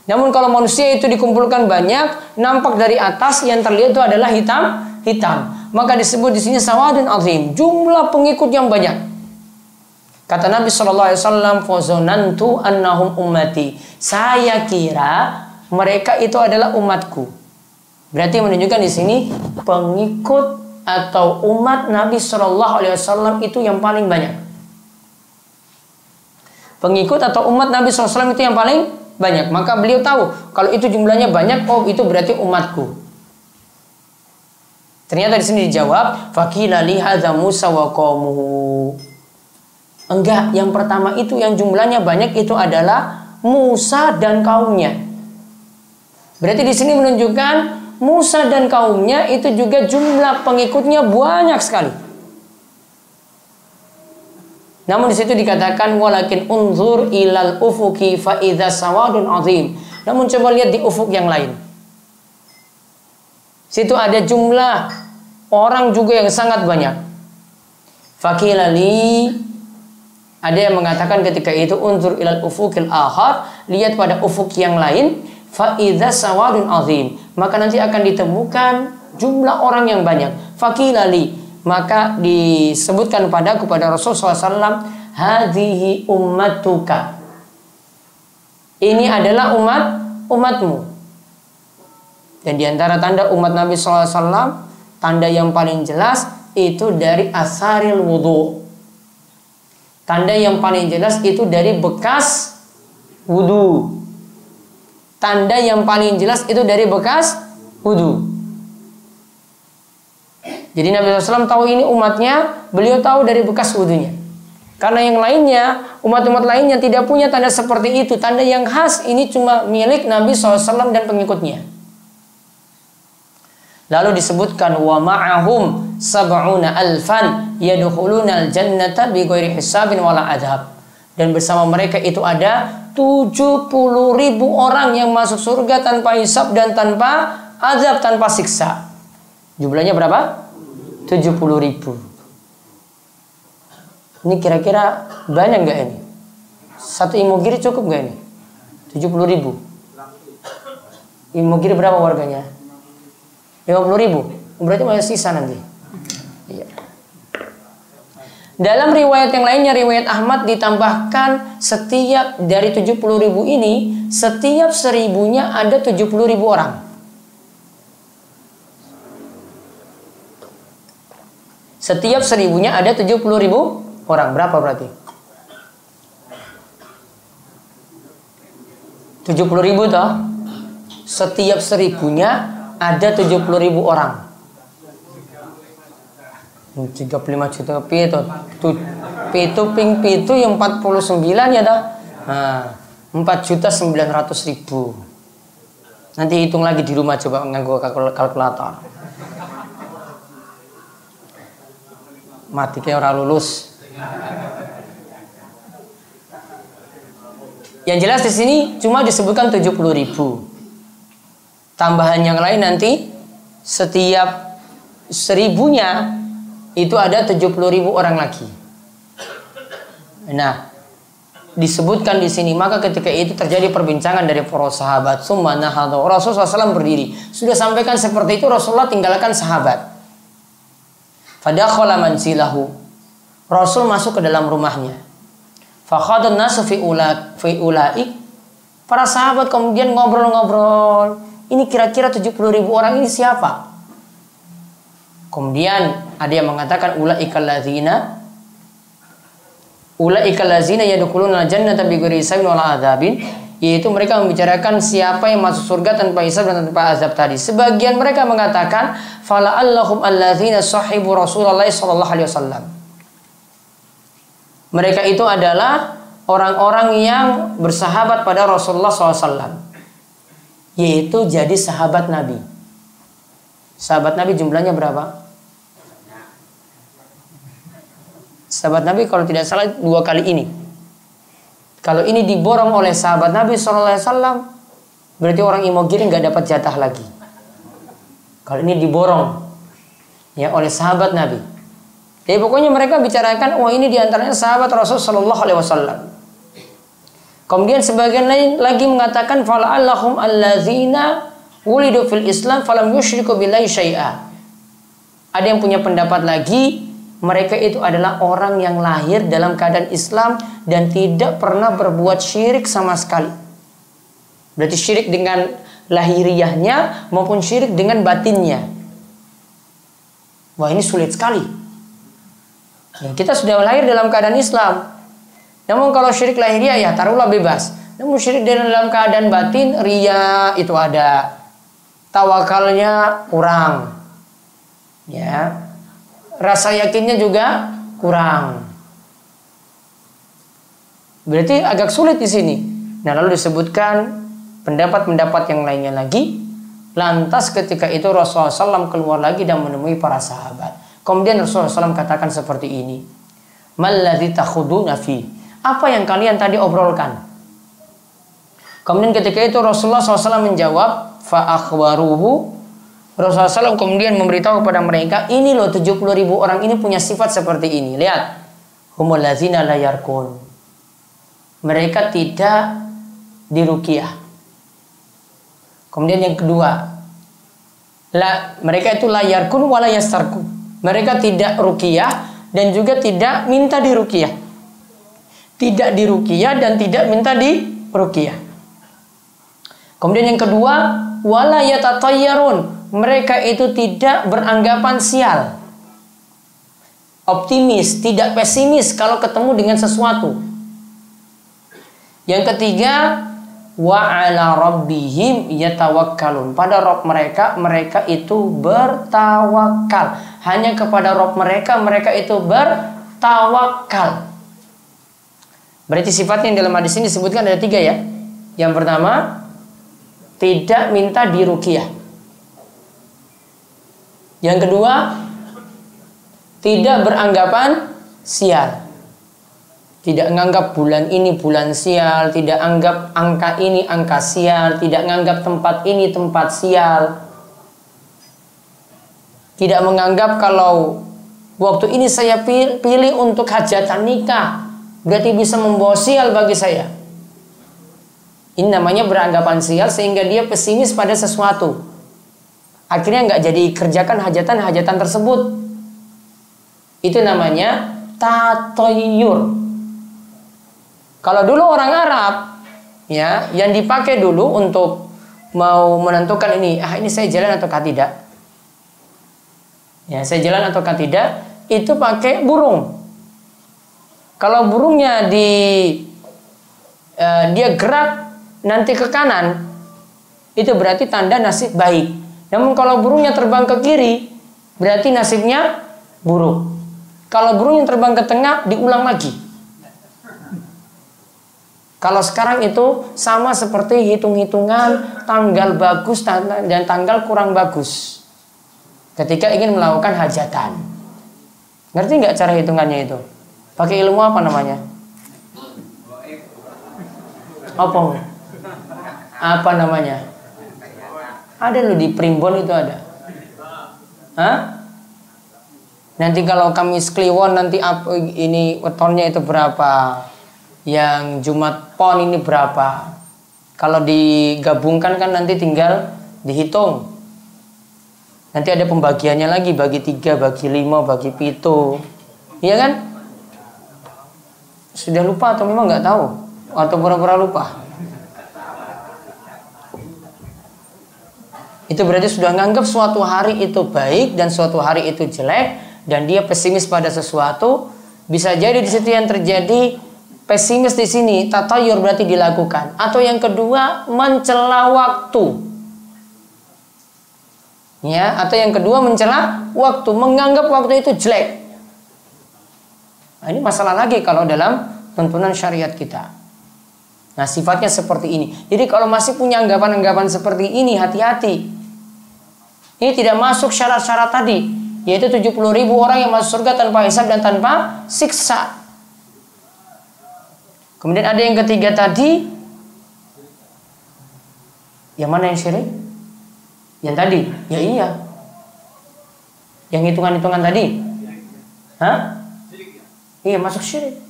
Namun kalau manusia itu dikumpulkan banyak, nampak dari atas yang terlihat itu adalah hitam. Maka disebut di sini sawadun azim, jumlah pengikut yang banyak. Kata Nabi sallallahu alaihi wasallam, "Fazanantu annahum ummati." Saya kira mereka itu adalah umatku. Berarti menunjukkan di sini pengikut atau umat Nabi Shallallahu Alaihi Wasallam itu yang paling banyak. Pengikut atau umat Nabi SAW itu yang paling banyak. Maka beliau tahu kalau itu jumlahnya banyak, oh itu berarti umatku. Ternyata di sini dijawab, "Faqila li hadza Musa wa qaumuhu." Enggak, yang pertama itu yang jumlahnya banyak itu adalah Musa dan kaumnya. Berarti di sini menunjukkan Musa dan kaumnya itu juga jumlah pengikutnya banyak sekali. Namun di situ dikatakan walakin unzur ilal ufuki fa idza sawadun azim. Namun coba lihat di ufuk yang lain. Situ ada jumlah orang juga yang sangat banyak. Fakilali, ada yang mengatakan ketika itu unzur ilal ufukil akhar, lihat pada ufuk yang lain. Fa idza sawadun azim, maka nanti akan ditemukan jumlah orang yang banyak. Fakilali, maka disebutkan padaku pada Rasulullah SAW, hadhihi ummatuka, ini adalah umatmu. Dan diantara tanda umat Nabi SAW, tanda yang paling jelas itu dari asaril wudu. Tanda yang paling jelas itu dari bekas wudu. Tanda yang paling jelas itu dari bekas wudu. Jadi Nabi SAW tahu ini umatnya, beliau tahu dari bekas wudunya. Karena yang lainnya, umat-umat lainnya tidak punya tanda seperti itu. Tanda yang khas ini cuma milik Nabi SAW dan pengikutnya. Lalu disebutkan wa ma'ahum sab'una alfan yadkhuluna al-jannata bighairi hisabin wala adhab. Dan bersama mereka itu ada 70.000 orang yang masuk surga tanpa hisab dan tanpa azab, tanpa siksa. Jumlahnya berapa? 70.000. Ini kira-kira banyak nggak ini? Satu Imogiri cukup nggak ini? 70.000. Imogiri berapa warganya? 50.000. Berarti masih sisa nanti. Iya. Dalam riwayat yang lainnya, riwayat Ahmad ditambahkan setiap dari 70.000 ini, setiap 1000-nya ada 70.000 orang. Setiap 1000-nya ada 70.000 orang. Berapa berarti? 70.000 toh. Setiap 1000-nya ada 70.000 orang. 35 juta pitu. Pitu ping pitu yang 49 ya toh. Nah, 4.900.000. Nanti hitung lagi di rumah, coba nganggo kalkulator. Mati kayak orang lulus. Yang jelas di sini cuma disebutkan 70.000. Tambahan yang lain nanti setiap 1000-nya itu ada 70.000 orang lagi. Nah, disebutkan di sini, maka ketika itu terjadi perbincangan dari para sahabat. Summa nahadha. Rasulullah SAW berdiri. Sudah sampaikan seperti itu, Rasulullah tinggalkan sahabat. Fadakhala manzilahu. Rasul masuk ke dalam rumahnya. Fakhadun nasu fi ulaik. Para sahabat kemudian ngobrol-ngobrol. Ini kira-kira 70.000 orang ini siapa? Kemudian ada yang mengatakan ulaikal ladzina yadkhuluna al-jannata bighairi hisabin wala adzabin, yaitu mereka membicarakan siapa yang masuk surga tanpa hisab dan tanpa azab tadi. Sebagian mereka mengatakan fala'allahum alladzina sahibu Rasulullah sallallahu alaihi wasallam. Mereka itu adalah orang-orang yang bersahabat pada Rasulullah SAW, yaitu jadi sahabat Nabi. Sahabat Nabi jumlahnya berapa? Sahabat Nabi kalau tidak salah 2 kali ini. Kalau ini diborong oleh sahabat Nabi SAW, berarti orang Imogiri nggak dapat jatah lagi. Kalau ini diborong ya oleh sahabat Nabi. Jadi pokoknya mereka bicarakan, wah ini diantaranya sahabat Rasul Sallallahu Alaihi Wasallam. Kemudian sebagian lain lagi mengatakan, fala'allahum allazina wulidu fil Islam falam yusyriku billahi syai'a. Ada yang punya pendapat lagi, mereka itu adalah orang yang lahir dalam keadaan Islam dan tidak pernah berbuat syirik sama sekali. Berarti syirik dengan lahiriahnya maupun syirik dengan batinnya. Wah ini sulit sekali. Ya, kita sudah lahir dalam keadaan Islam. Namun kalau syirik lahiriah ya taruhlah bebas. Namun syirik dalam keadaan batin, riya itu ada. Tawakalnya kurang. Ya. Rasa yakinnya juga kurang. Berarti agak sulit di sini. Nah, lalu disebutkan pendapat-pendapat yang lainnya lagi. Lantas ketika itu Rasulullah SAW keluar lagi dan menemui para sahabat. Kemudian Rasulullah SAW katakan seperti ini. Malladzi takhuduna fi. Apa yang kalian tadi obrolkan? Kemudian ketika itu Rasulullah SAW menjawab. Fa akhbaruhu. Rasulullah SAW kemudian memberitahu kepada mereka. Ini loh 70.000 orang ini punya sifat seperti ini. Lihat. Humul ladzina la yarqun. Mereka tidak diruqyah. Kemudian yang kedua. Mereka itu la yarqun wa la yastarqun. Mereka tidak ruqyah dan juga tidak minta diruqyah. Tidak diruqyah dan tidak minta diruqyah. Kemudian yang kedua, wala yatatayyarun. Mereka itu tidak beranggapan sial. Optimis, tidak pesimis kalau ketemu dengan sesuatu. Yang ketiga, wa 'ala rabbihim yatawakkalun. Pada Rabb mereka, mereka itu bertawakal. Hanya kepada Rabb mereka, mereka itu bertawakal. Berarti sifatnya yang dalam hadis ini disebutkan ada 3 ya. Yang pertama, tidak minta diruqyah. Yang kedua, tidak beranggapan sial. Tidak menganggap bulan ini bulan sial, tidak anggap angka ini angka sial, tidak menganggap tempat ini tempat sial. Tidak menganggap kalau waktu ini saya pilih untuk hajatan nikah, berarti bisa membawa sial bagi saya. Ini namanya beranggapan sial sehingga dia pesimis pada sesuatu. Akhirnya nggak jadi kerjakan hajatan tersebut. Itu namanya tatoyur. Kalau dulu orang Arab, ya, yang dipakai dulu untuk mau menentukan ini saya jalan atau tidak. Ya, saya jalan atau tidak, itu pakai burung. Kalau burungnya dia gerak nanti ke kanan, itu berarti tanda nasib baik. Namun kalau burungnya terbang ke kiri, berarti nasibnya buruk. Kalau burung yang terbang ke tengah, diulang lagi. Kalau sekarang itu sama seperti hitung-hitungan tanggal bagus dan tanggal kurang bagus ketika ingin melakukan hajatan. Ngerti nggak cara hitungannya itu? Pakai ilmu apa namanya? Apa namanya? Ada loh di primbon itu ada. Hah? Nanti kalau Kamis Kliwon nanti ini wetonnya itu berapa? Yang Jumat Pon ini berapa? Kalau digabungkan kan nanti tinggal dihitung. Nanti ada pembagiannya lagi, bagi 3, bagi 5, bagi 7. Iya kan? Sudah lupa atau memang nggak tahu? Atau pura-pura lupa? Itu berarti sudah nganggap suatu hari itu baik dan suatu hari itu jelek, dan dia pesimis pada sesuatu. Bisa jadi di situ yang terjadi pesimis di sini, tatayur berarti dilakukan. Atau yang kedua, mencela waktu. Ya, atau yang kedua mencela waktu, menganggap waktu itu jelek. Nah, ini masalah lagi kalau dalam tuntunan syariat kita. Nah, sifatnya seperti ini. Jadi kalau masih punya anggapan-anggapan seperti ini, hati-hati. Ini tidak masuk syarat-syarat tadi, yaitu 70.000 orang yang masuk surga tanpa hisab dan tanpa siksa. Kemudian ada yang ketiga tadi. Yang mana yang syirik? Yang tadi? Ya iya. Yang hitungan-hitungan tadi? Hah? Iya, masuk syirik.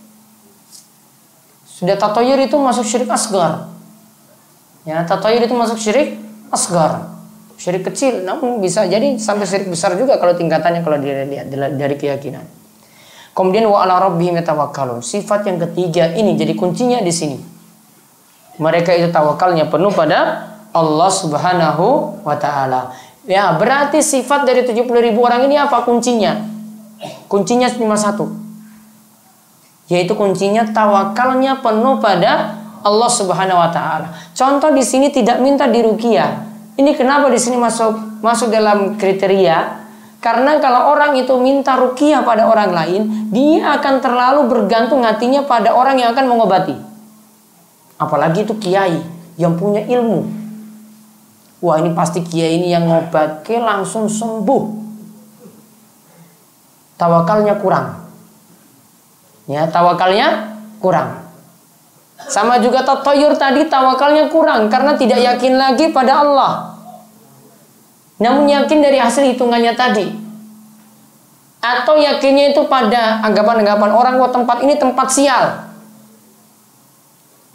Sudah tatoyur itu masuk syirik asgar. Ya, tatoyur itu masuk syirik asgar. Syirik kecil, namun bisa jadi sampai syirik besar juga kalau tingkatannya, kalau dilihat dari keyakinan. Kemudian wa 'ala rabbihim yatawakkalun. Sifat yang ketiga ini jadi kuncinya di sini. Mereka itu tawakalnya penuh pada Allah Subhanahu wa taala. Ya, berarti sifat dari 70.000 orang ini apa kuncinya? Kuncinya cuma satu. Yaitu kuncinya tawakalnya penuh pada Allah Subhanahu wa taala. Contoh di sini tidak minta diruqyah. Ini kenapa di sini masuk dalam kriteria? Karena kalau orang itu minta ruqyah pada orang lain, dia akan terlalu bergantung hatinya pada orang yang akan mengobati. Apalagi itu kiai yang punya ilmu. Wah, ini pasti kiai ini yang ngobatke langsung sembuh. Tawakalnya kurang. Ya, tawakalnya kurang. Sama juga tatoyur tadi, tawakalnya kurang karena tidak yakin lagi pada Allah. Namun yakin dari hasil hitungannya tadi. Atau yakinnya itu pada anggapan-anggapan orang, wah tempat ini tempat sial.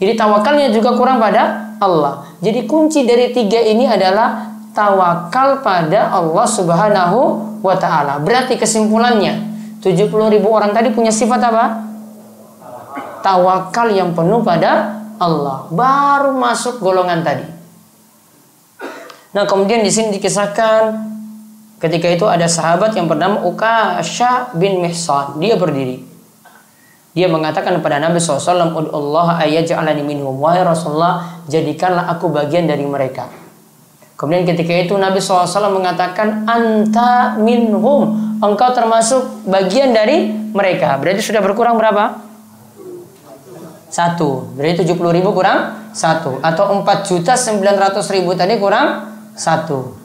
Jadi tawakalnya juga kurang pada Allah. Jadi kunci dari 3 ini adalah tawakal pada Allah Subhanahu wa ta'ala. Berarti kesimpulannya 70.000 orang tadi punya sifat apa? Tawakal yang penuh pada Allah. Baru masuk golongan tadi. Nah, kemudian di sini dikisahkan ketika itu ada sahabat yang bernama Ukasha bin Mihsan. Dia berdiri. Dia mengatakan kepada Nabi SAW, "Ud'ullah ayyaj'alani minhum." Wahai Rasulullah, jadikanlah aku bagian dari mereka. Kemudian ketika itu Nabi SAW mengatakan, "Anta minhum." Engkau termasuk bagian dari mereka. Berarti sudah berkurang berapa? 1. Berarti 70.000 kurang 1. Atau 4.900.000 tadi kurang 1.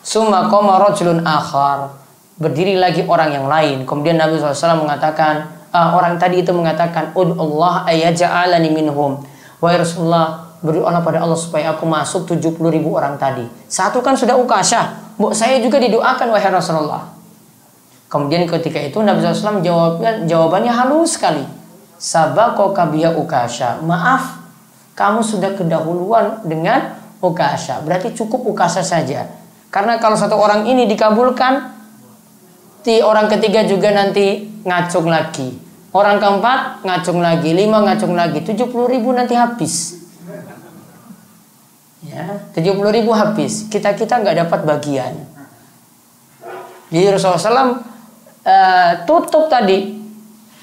Summa qama rajulun akhar. Berdiri lagi orang yang lain. Kemudian Nabi SAW mengatakan, orang tadi itu mengatakan, "Ud'ullah ayyaj'alani minhum." Wahai Rasulullah, berdoalah pada Allah supaya aku masuk 70.000 orang tadi. 1 kan sudah Ukasyah. Saya juga didoakan wahai Rasulullah. Kemudian ketika itu Nabi SAW jawabannya halus sekali. Sabaqaka biha Ukasyah. Maaf, kamu sudah kedahuluan dengan Ukasyah. Berarti cukup Ukasyah saja. Karena kalau satu orang ini dikabulkan, orang ketiga juga nanti ngacung lagi. Orang keempat ngacung lagi, 5 ngacung lagi, 70.000 nanti habis. Ya, 70.000 habis. Kita nggak dapat bagian. Jadi Rasulullah SAW tutup tadi,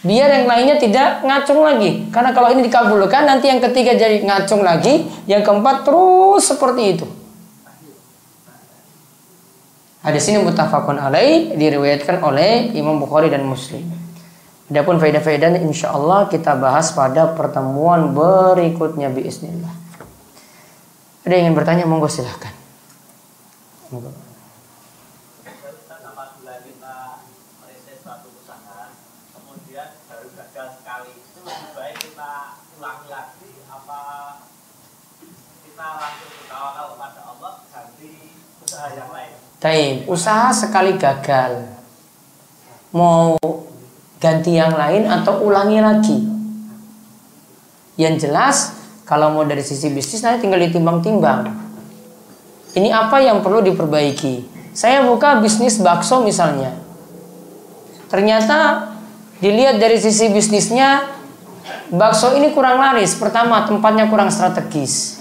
biar yang lainnya tidak ngacung lagi. Karena kalau ini dikabulkan, nanti yang ketiga jadi ngacung lagi, yang keempat terus seperti itu. Hadis ini muttafaqun alaih, diriwayatkan oleh Imam Bukhari dan Muslim. Adapun faedah-faedahnya insyaallah kita bahas pada pertemuan berikutnya biiznillah. Ada yang ingin bertanya, monggo silahkan. Monggo. Apabila kita merintis suatu usaha, kemudian baru gagal sekali, itu lebih baik kita ulangi lagi apa kita langsung bertawakal kepada Allah ganti usaha yang lain? Taib, usaha sekali gagal, mau ganti yang lain atau ulangi lagi? Yang jelas, kalau mau dari sisi bisnis nanti tinggal ditimbang-timbang. Ini apa yang perlu diperbaiki? Saya buka bisnis bakso misalnya. Ternyata dilihat dari sisi bisnisnya, bakso ini kurang laris. Pertama, tempatnya kurang strategis.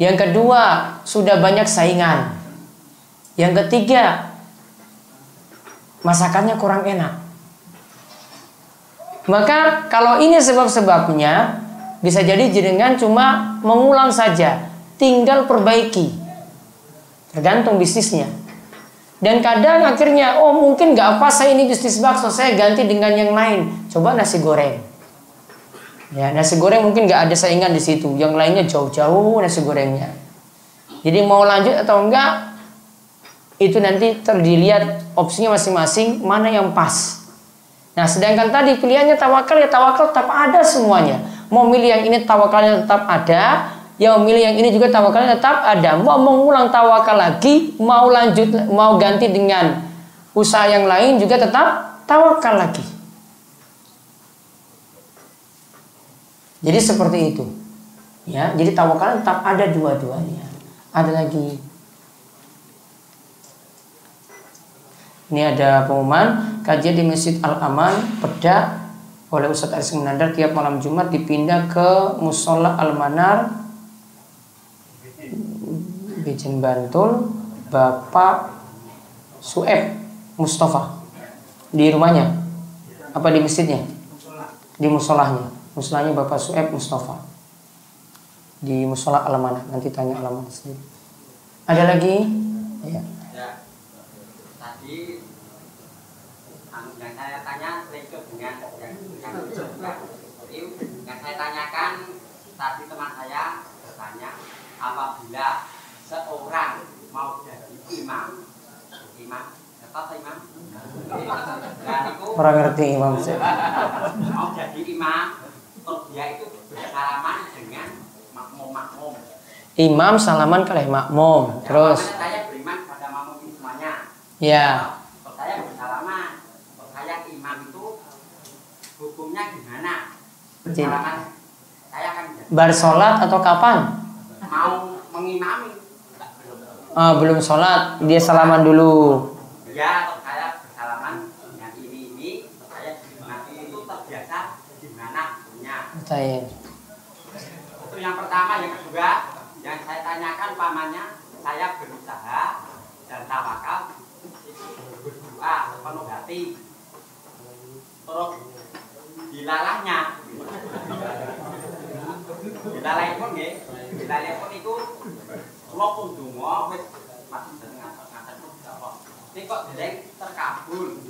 Yang kedua, sudah banyak saingan. Yang ketiga, masakannya kurang enak. Maka kalau ini sebab-sebabnya, bisa jadi jenengan cuma mengulang saja, tinggal perbaiki. Tergantung bisnisnya. Dan kadang akhirnya, mungkin gak apa saya ini bisnis bakso, saya ganti dengan yang lain. Coba nasi goreng. Ya, nasi goreng mungkin gak ada saingan di situ. Yang lainnya jauh-jauh nasi gorengnya. Jadi mau lanjut atau enggak, itu nanti dilihat opsinya masing-masing mana yang pas. Nah, sedangkan tadi pilihannya tawakal, ya tawakal tetap ada semuanya. Mau milih yang ini tawakalnya tetap ada, yang milih yang ini juga tawakalnya tetap ada. Mau mengulang tawakal lagi, mau lanjut, mau ganti dengan usaha yang lain juga tetap tawakal lagi. Jadi seperti itu. Ya, jadi tawakal tetap ada dua-duanya. Ada lagi. Ini ada pengumuman kajian di Masjid Al-Aman Pedak oleh Ustadz Aris Munandar tiap malam Jumat dipindah ke Musola Al-Manar Bijen Bantul Bapak Sueb Mustafa. Di rumahnya apa di masjidnya? Di musolahnya. Musolahnya Bapak Sueb Mustafa di Musola Al-Manar. Nanti tanya alamat sendiri. Ada lagi? Ya. Tadi yang saya tanya selingkuh dengan yang saya tanyakan tadi, teman saya bertanya apabila seorang mau jadi imam atau imam orang ngerti imam mau jadi imam, terus dia itu bersalaman dengan makmum. Imam salaman kalih makmum. Terus saya beriman pada makmum ini semuanya. ya. Saya bersalaman. Saya imam itu hukumnya gimana? Bersalaman. Saya akan Bersolat atau kapan? mau mengimami. Belum sholat, dia salaman dulu. Ya, atau saya bersalaman dengan ini, saya nanti itu terbiasa gimana hukumnya. Baik. Itu yang pertama. Yang kedua, yang saya tanyakan pamannya, saya berusaha dan tawakal berdoa sepenuh hati. Terus dilalahnya. Dilalah pun nggih, dilalah pun iku kula pun donga wis mati ngaten pun apa. Nek kok dereng terkabul.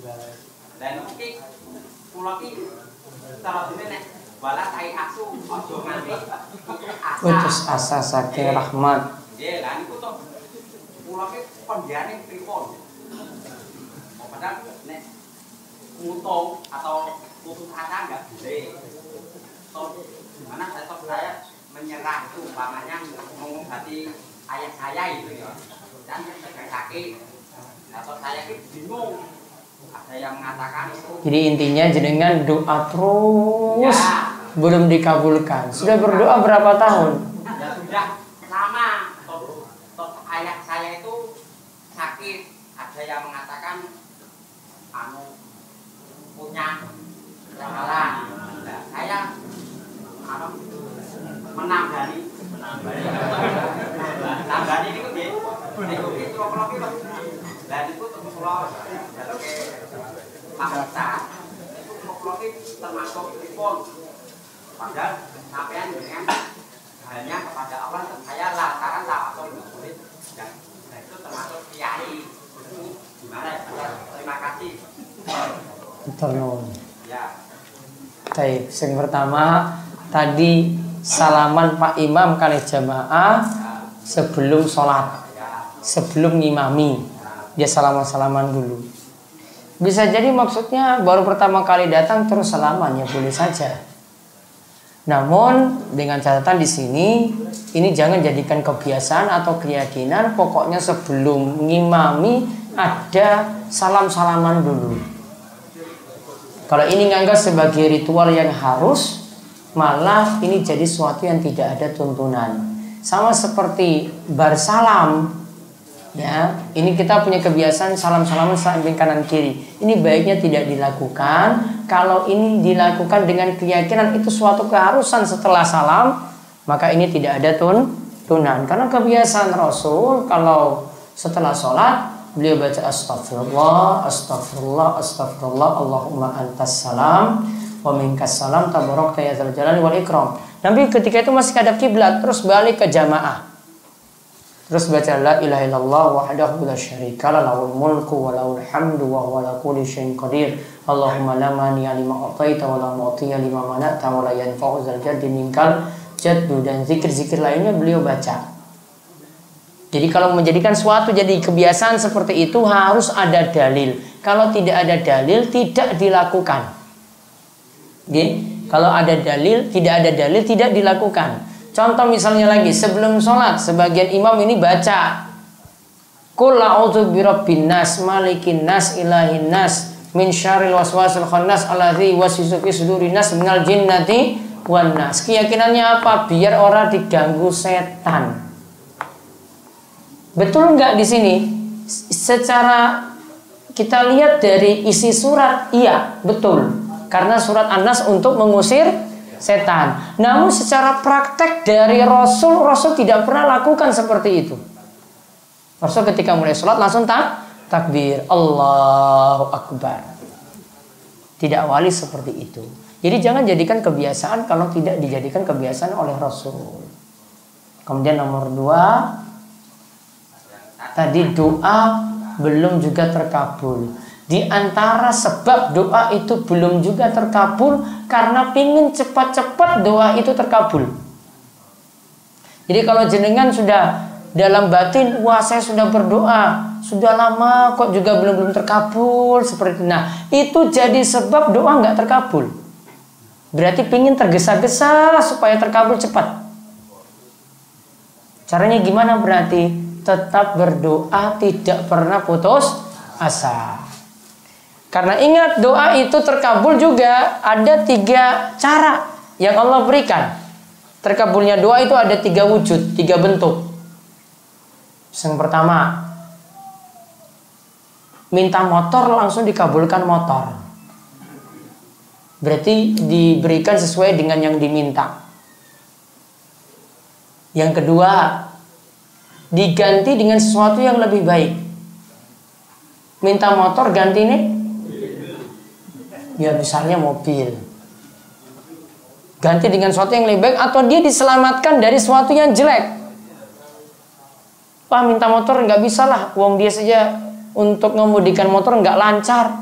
Dan iki kula iki cara dene nek wala tai asu aja nganti putus asa saking rahmat. Nggih, lah niku to kula iki pendiane pripun. Padahal nek mutung atau putus asa enggak boleh. Gimana saya menyerah itu umpamanya mengobati ayah saya itu ya, dan sedang sakit atau saya itu bingung, ada yang mengatakan itu. Jadi intinya jenengan doa terus Ya. belum dikabulkan. Sudah berdoa berapa tahun? Ya sudah lama. Toh ayah saya itu sakit, ada yang mengatakan punya kesalahan. Nah, saya menambani ini kok nggih. Niku iki kula iki lha niku kula daleke paksa. Niku kula iki termasuk pripun. Padahal sampean dengan hanya kepada Allah dan saya lantaran atau murid yang itu termasuk kiai. Gimana ya? Terima kasih. Betul. Ya. Baik, yang pertama tadi salaman Pak Imam kali jamaah sebelum sholat, sebelum ngimami, dia salaman-salaman dulu. Bisa jadi maksudnya baru pertama kali datang terus salaman, ya boleh saja. Namun dengan catatan di sini ini jangan jadikan kebiasaan atau keyakinan. Pokoknya sebelum ngimami ada salam-salaman dulu. Kalau ini nganggap sebagai ritual yang harus, malah ini jadi sesuatu yang tidak ada tuntunan. Sama seperti bersalam, ya. Ini kita punya kebiasaan salam-salaman samping kanan kiri. Ini baiknya tidak dilakukan. Kalau ini dilakukan dengan keyakinan itu suatu keharusan setelah salam, maka ini tidak ada tuntunan. Karena kebiasaan Rasul kalau setelah sholat beliau baca astagfirullah, astagfirullah, astagfirullah, Allahumma antas salam wa minkas salam tabarakta ya dzal jalali wal ikram. Tapi ketika itu masih hadap kiblat, terus balik ke jamaah. Terus baca la ilaha illallah wahdahu la syarika lah, lahul mulku wa lahul hamdu wa huwa ala kulli syai'in qadir. Allahumma la mani'a lima a'taita wa la mu'tiya lima mana'ta wa la yanfa'u dzal jaddi minkal jaddu, dan zikir-zikir lainnya beliau baca. Jadi kalau menjadikan suatu jadi kebiasaan seperti itu harus ada dalil. Kalau tidak ada dalil tidak dilakukan. Oke? Kalau ada dalil, tidak ada dalil tidak dilakukan. Contoh misalnya lagi sebelum sholat sebagian imam ini baca Qul a'udzu birabbin nas malikin nas ilahin nas min syarril waswasil khannas alladzi yuwaswisu fi sudurin nas minal jinnati wan nas. Keyakinannya apa? Biar orang diganggu setan. Betul nggak di sini? Secara kita lihat dari isi surat, iya betul. Karena surat An-Nas untuk mengusir setan. Namun secara praktek dari Rasul tidak pernah lakukan seperti itu. Rasul ketika mulai sholat langsung takbir Allahu Akbar. Tidak awali seperti itu. Jadi jangan jadikan kebiasaan kalau tidak dijadikan kebiasaan oleh Rasul. Kemudian nomor 2, tadi doa belum juga terkabul. Di antara sebab doa itu belum juga terkabul karena pingin cepat-cepat doa itu terkabul. Jadi kalau jenengan sudah dalam batin, wah saya sudah berdoa, sudah lama kok juga belum terkabul seperti itu. Nah itu jadi sebab doa nggak terkabul. Berarti pingin tergesa-gesa supaya terkabul cepat. Caranya gimana berarti? Tetap berdoa, tidak pernah putus asa. Karena ingat doa itu terkabul juga ada 3 cara yang Allah berikan. Terkabulnya doa itu ada 3 wujud, 3 bentuk. Yang pertama, minta motor langsung dikabulkan motor. Berarti diberikan sesuai dengan yang diminta. Yang kedua, diganti dengan sesuatu yang lebih baik. Minta motor ganti nih, ya misalnya mobil. ganti dengan sesuatu yang lebih baik, atau dia diselamatkan dari sesuatu yang jelek. Pak minta motor nggak bisa lah, uang dia saja untuk mengemudikan motor nggak lancar.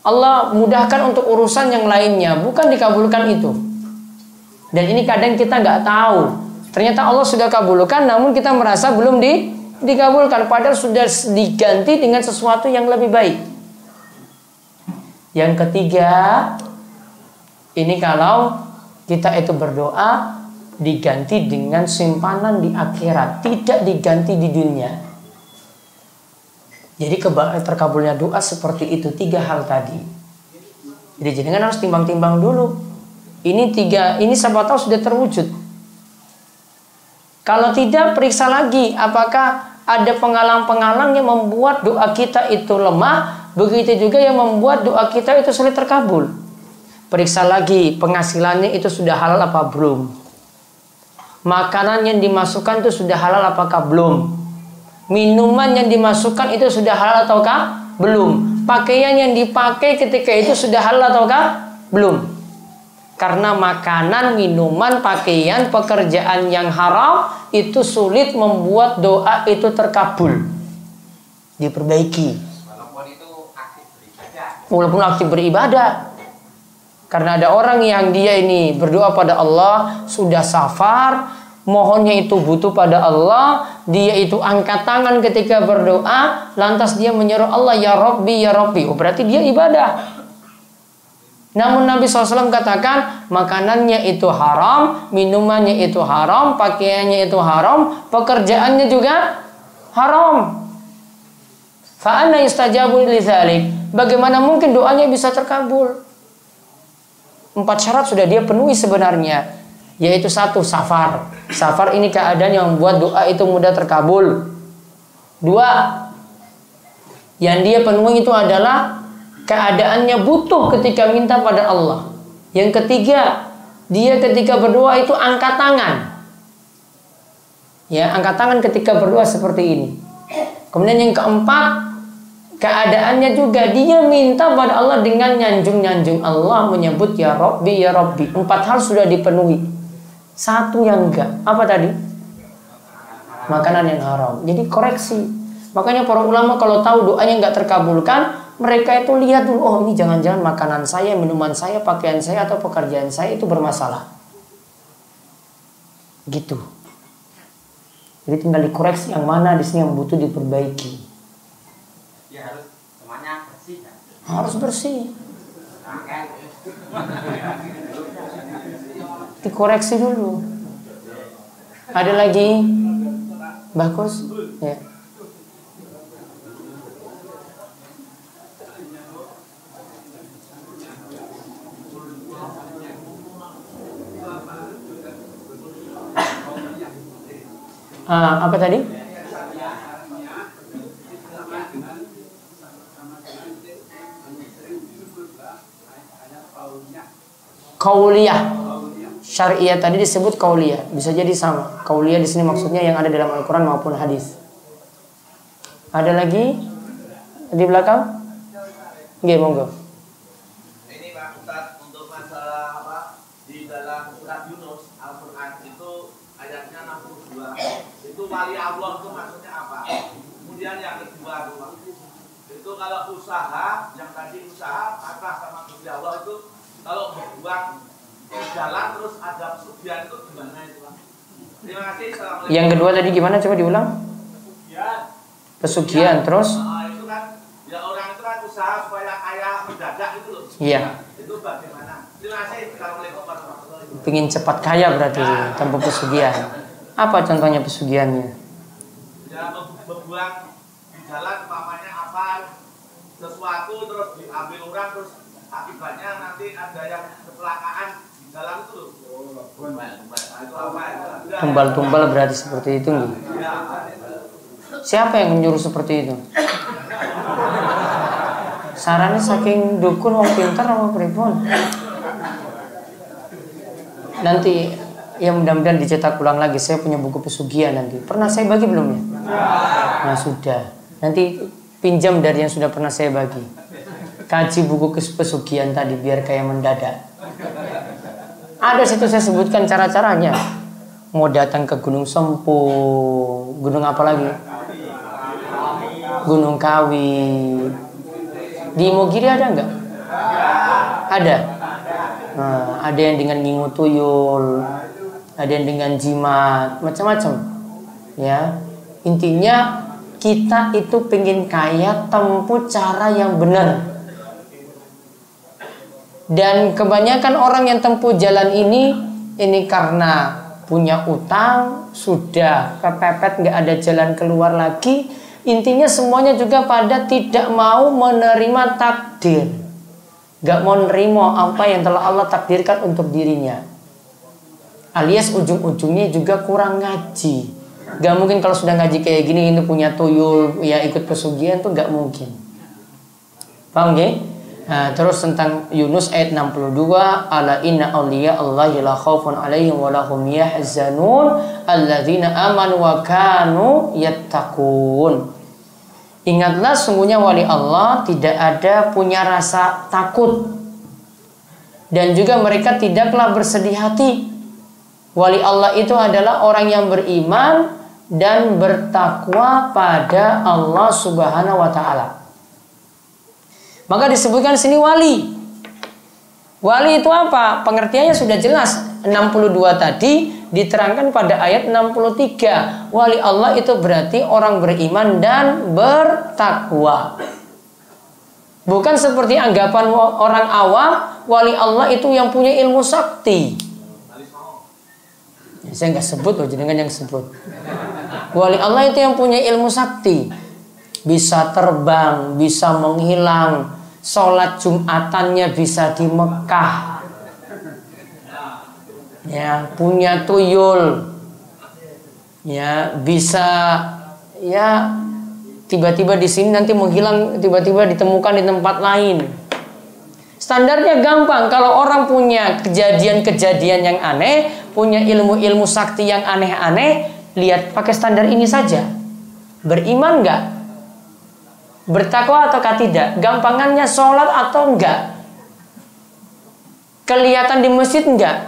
Allah mudahkan untuk urusan yang lainnya, bukan dikabulkan itu. Dan ini kadang kita nggak tahu. Ternyata Allah sudah kabulkan, namun kita merasa belum dikabulkan, padahal sudah diganti dengan sesuatu yang lebih baik. Yang ketiga, ini kalau kita itu berdoa diganti dengan simpanan di akhirat, tidak diganti di dunia. Jadi terkabulnya doa seperti itu, 3 hal tadi. Jadi jangan harus timbang-timbang dulu. Ini siapa tahu sudah terwujud. Kalau tidak, periksa lagi apakah ada penghalang-penghalang yang membuat doa kita itu lemah. Begitu juga yang membuat doa kita itu sulit terkabul. Periksa lagi penghasilannya itu sudah halal apa belum. Makanan yang dimasukkan itu sudah halal apakah belum. Minuman yang dimasukkan itu sudah halal ataukah belum. Pakaian yang dipakai ketika itu sudah halal ataukah belum. Karena makanan, minuman, pakaian, pekerjaan yang haram itu sulit membuat doa itu terkabul. Diperbaiki. Walaupun aktif beribadah. Karena ada orang yang dia ini berdoa pada Allah, sudah safar, mohonnya itu butuh pada Allah, dia itu angkat tangan ketika berdoa, lantas dia menyeru Allah, ya Rabbi, ya Rabbi. Oh, berarti dia ibadah. Namun Nabi SAW katakan, makanannya itu haram, minumannya itu haram, pakaiannya itu haram, pekerjaannya juga haram. Fa'anna yustajabu lidzalik. Bagaimana mungkin doanya bisa terkabul? 4 syarat sudah dia penuhi sebenarnya, yaitu 1, safar. Safar ini keadaan yang membuat doa itu mudah terkabul. 2, yang dia penuhi itu adalah keadaannya butuh ketika minta pada Allah. Yang ketiga, dia ketika berdoa itu angkat tangan. Ya, angkat tangan ketika berdoa seperti ini. Kemudian yang keempat, keadaannya juga dia minta pada Allah dengan nyanjung-nyanjung Allah, menyebut ya Rabbi, ya Rabbi. 4 hal sudah dipenuhi. 1 yang enggak. Apa tadi? Makanan yang haram. Jadi koreksi. Makanya para ulama kalau tahu doanya enggak terkabulkan, mereka itu lihat dulu, oh ini jangan-jangan makanan saya, minuman saya, pakaian saya, atau pekerjaan saya itu bermasalah. Gitu. Jadi tinggal dikoreksi yang mana di sini yang butuh diperbaiki. Ya harus semuanya bersih kan? Harus bersih. Dikoreksi dulu. Ada lagi? Bagus? Ya. Apa tadi? Qauliyah. Syariah tadi disebut qauliyah. Bisa jadi sama. Qauliyah di sini maksudnya yang ada dalam Al-Qur'an maupun hadis. Ada lagi di belakang? Nggih, monggo. Ini Pak Ustaz, untuk masalah apa di dalam surat Yunus Al-Qur'an itu ayatnya 62. Itu wali Allah itu maksudnya apa? Kemudian yang kedua itu kalau usaha, yang tadi usaha atas sama Gusti Allah itu kalau berbuang di jalan terus ada pesugihan itu gimana itu Pak? Terima kasih. Assalamualaikum. Yang kedua tadi gimana? Coba diulang. Pesugihan terus? Itu kan ya orang itu kan usaha supaya kaya mendadak itu loh. Iya. Itu bagaimana? Terima kasih. Assalamualaikum warahmatullahi wabarakatuh. Pengin cepat kaya berarti tanpa pesugihan. Apa contohnya pesugihannya? Ya berbuang di jalan umpamanya apa sesuatu terus diambil orang terus akibatnya nanti ada yang kecelakaan di jalan itu loh. Tumbal-tumbal berarti seperti itu nih. Siapa yang menyuruh seperti itu? Sarannya saking dukun wong pinter sama pripun? Nanti ya mudah-mudahan dicetak ulang lagi. Saya punya buku pesugihan nanti. Pernah saya bagi belum ya? Nah sudah. Nanti pinjam dari yang sudah pernah saya bagi. Kaji buku pesugihan tadi biar kayak mendadak. Ada situ saya sebutkan cara-caranya. Mau datang ke Gunung Sempung, gunung apa lagi? Gunung Kawi. Di Imogiri ada nggak? Ada. Nah, ada yang dengan ngingu tuyul, ada yang dengan jimat, macam-macam. Ya, intinya kita itu pengen kaya, tempuh cara yang benar. Dan kebanyakan orang yang tempuh jalan ini karena punya utang, sudah kepepet, nggak ada jalan keluar lagi. Intinya semuanya juga pada tidak mau menerima takdir, nggak mau menerima apa yang telah Allah takdirkan untuk dirinya. Alias ujung-ujungnya juga kurang ngaji. Nggak mungkin kalau sudah ngaji kayak gini ini punya tuyul ya ikut pesugihan tuh nggak mungkin. Paham nggih? Nah, terus tentang Yunus ayat 62, ala inna awliya Allahi la khaufun alaihim wa lahum yahzanun alladzina amanu wa kanu yattaqun. Ingatlah sungguhnya wali Allah tidak ada punya rasa takut dan juga mereka tidaklah bersedih hati. Wali Allah itu adalah orang yang beriman dan bertakwa pada Allah Subhanahu wa taala. Maka disebutkan sini wali. Wali itu apa? Pengertiannya sudah jelas. 62 tadi diterangkan pada ayat 63. Wali Allah itu berarti orang beriman dan bertakwa. Bukan seperti anggapan orang awam, wali Allah itu yang punya ilmu sakti. Ya, saya nggak sebut loh, jenengan yang sebut. Wali Allah itu yang punya ilmu sakti. Bisa terbang, bisa menghilang, sholat Jumatannya bisa di Mekah, ya punya tuyul, ya bisa ya tiba-tiba di sini nanti menghilang, tiba-tiba ditemukan di tempat lain. Standarnya gampang. Kalau orang punya kejadian-kejadian yang aneh, punya ilmu-ilmu sakti yang aneh-aneh, lihat pakai standar ini saja. Beriman nggak? Bertakwa ataukah tidak? Gampangannya sholat atau enggak? Kelihatan di masjid enggak?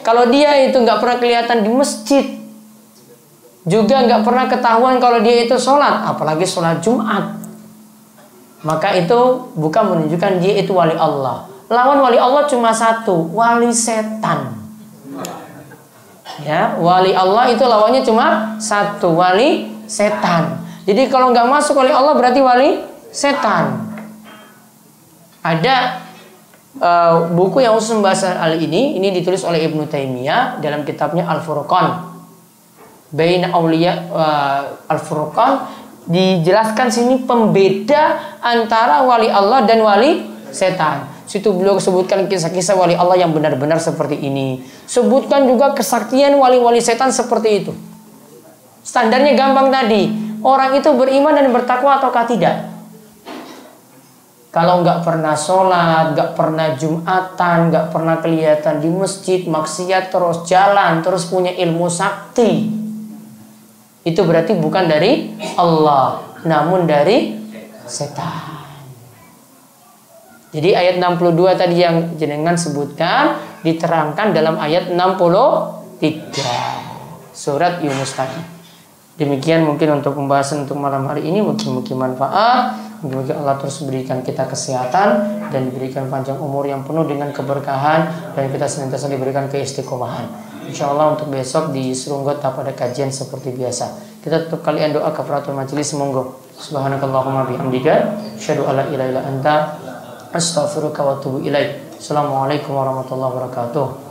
Kalau dia itu enggak pernah kelihatan di masjid, juga enggak pernah ketahuan kalau dia itu sholat, apalagi sholat Jumat, maka itu bukan menunjukkan dia itu wali Allah. Lawan wali Allah cuma satu, wali setan. Ya, wali Allah itu lawannya cuma satu, wali setan. Jadi kalau nggak masuk oleh Allah berarti wali setan. Ada buku yang khusus membahas hal ini ditulis oleh Ibnu Taimiyah dalam kitabnya Al-Furqan. Baina Auliya Al-Furqan dijelaskan sini pembeda antara wali Allah dan wali setan. Situ beliau sebutkan kisah-kisah wali Allah yang benar-benar seperti ini. Sebutkan juga kesaktian wali-wali setan seperti itu. Standarnya gampang tadi. Orang itu beriman dan bertakwa ataukah tidak? Kalau nggak pernah sholat, nggak pernah Jumatan, nggak pernah kelihatan di masjid, maksiat terus jalan, terus punya ilmu sakti, itu berarti bukan dari Allah, namun dari setan. Jadi ayat 62 tadi yang jenengan sebutkan diterangkan dalam ayat 63 surat Yunus tadi. Demikian mungkin untuk pembahasan untuk malam hari ini. Mungkin manfaat. Mungkin Allah terus berikan kita kesehatan dan diberikan panjang umur yang penuh dengan keberkahan, dan kita senantiasa diberikan keistiqomahan. Insya Allah untuk besok di Serunggot pada kajian seperti biasa. Kita tutup kalian doa kafaratul majelis. Monggo. Subhanakallahumma bihamdika asyhadu alla ilaha illa anta astaghfiruka wa atubu ilaik. Assalamualaikum warahmatullahi wabarakatuh.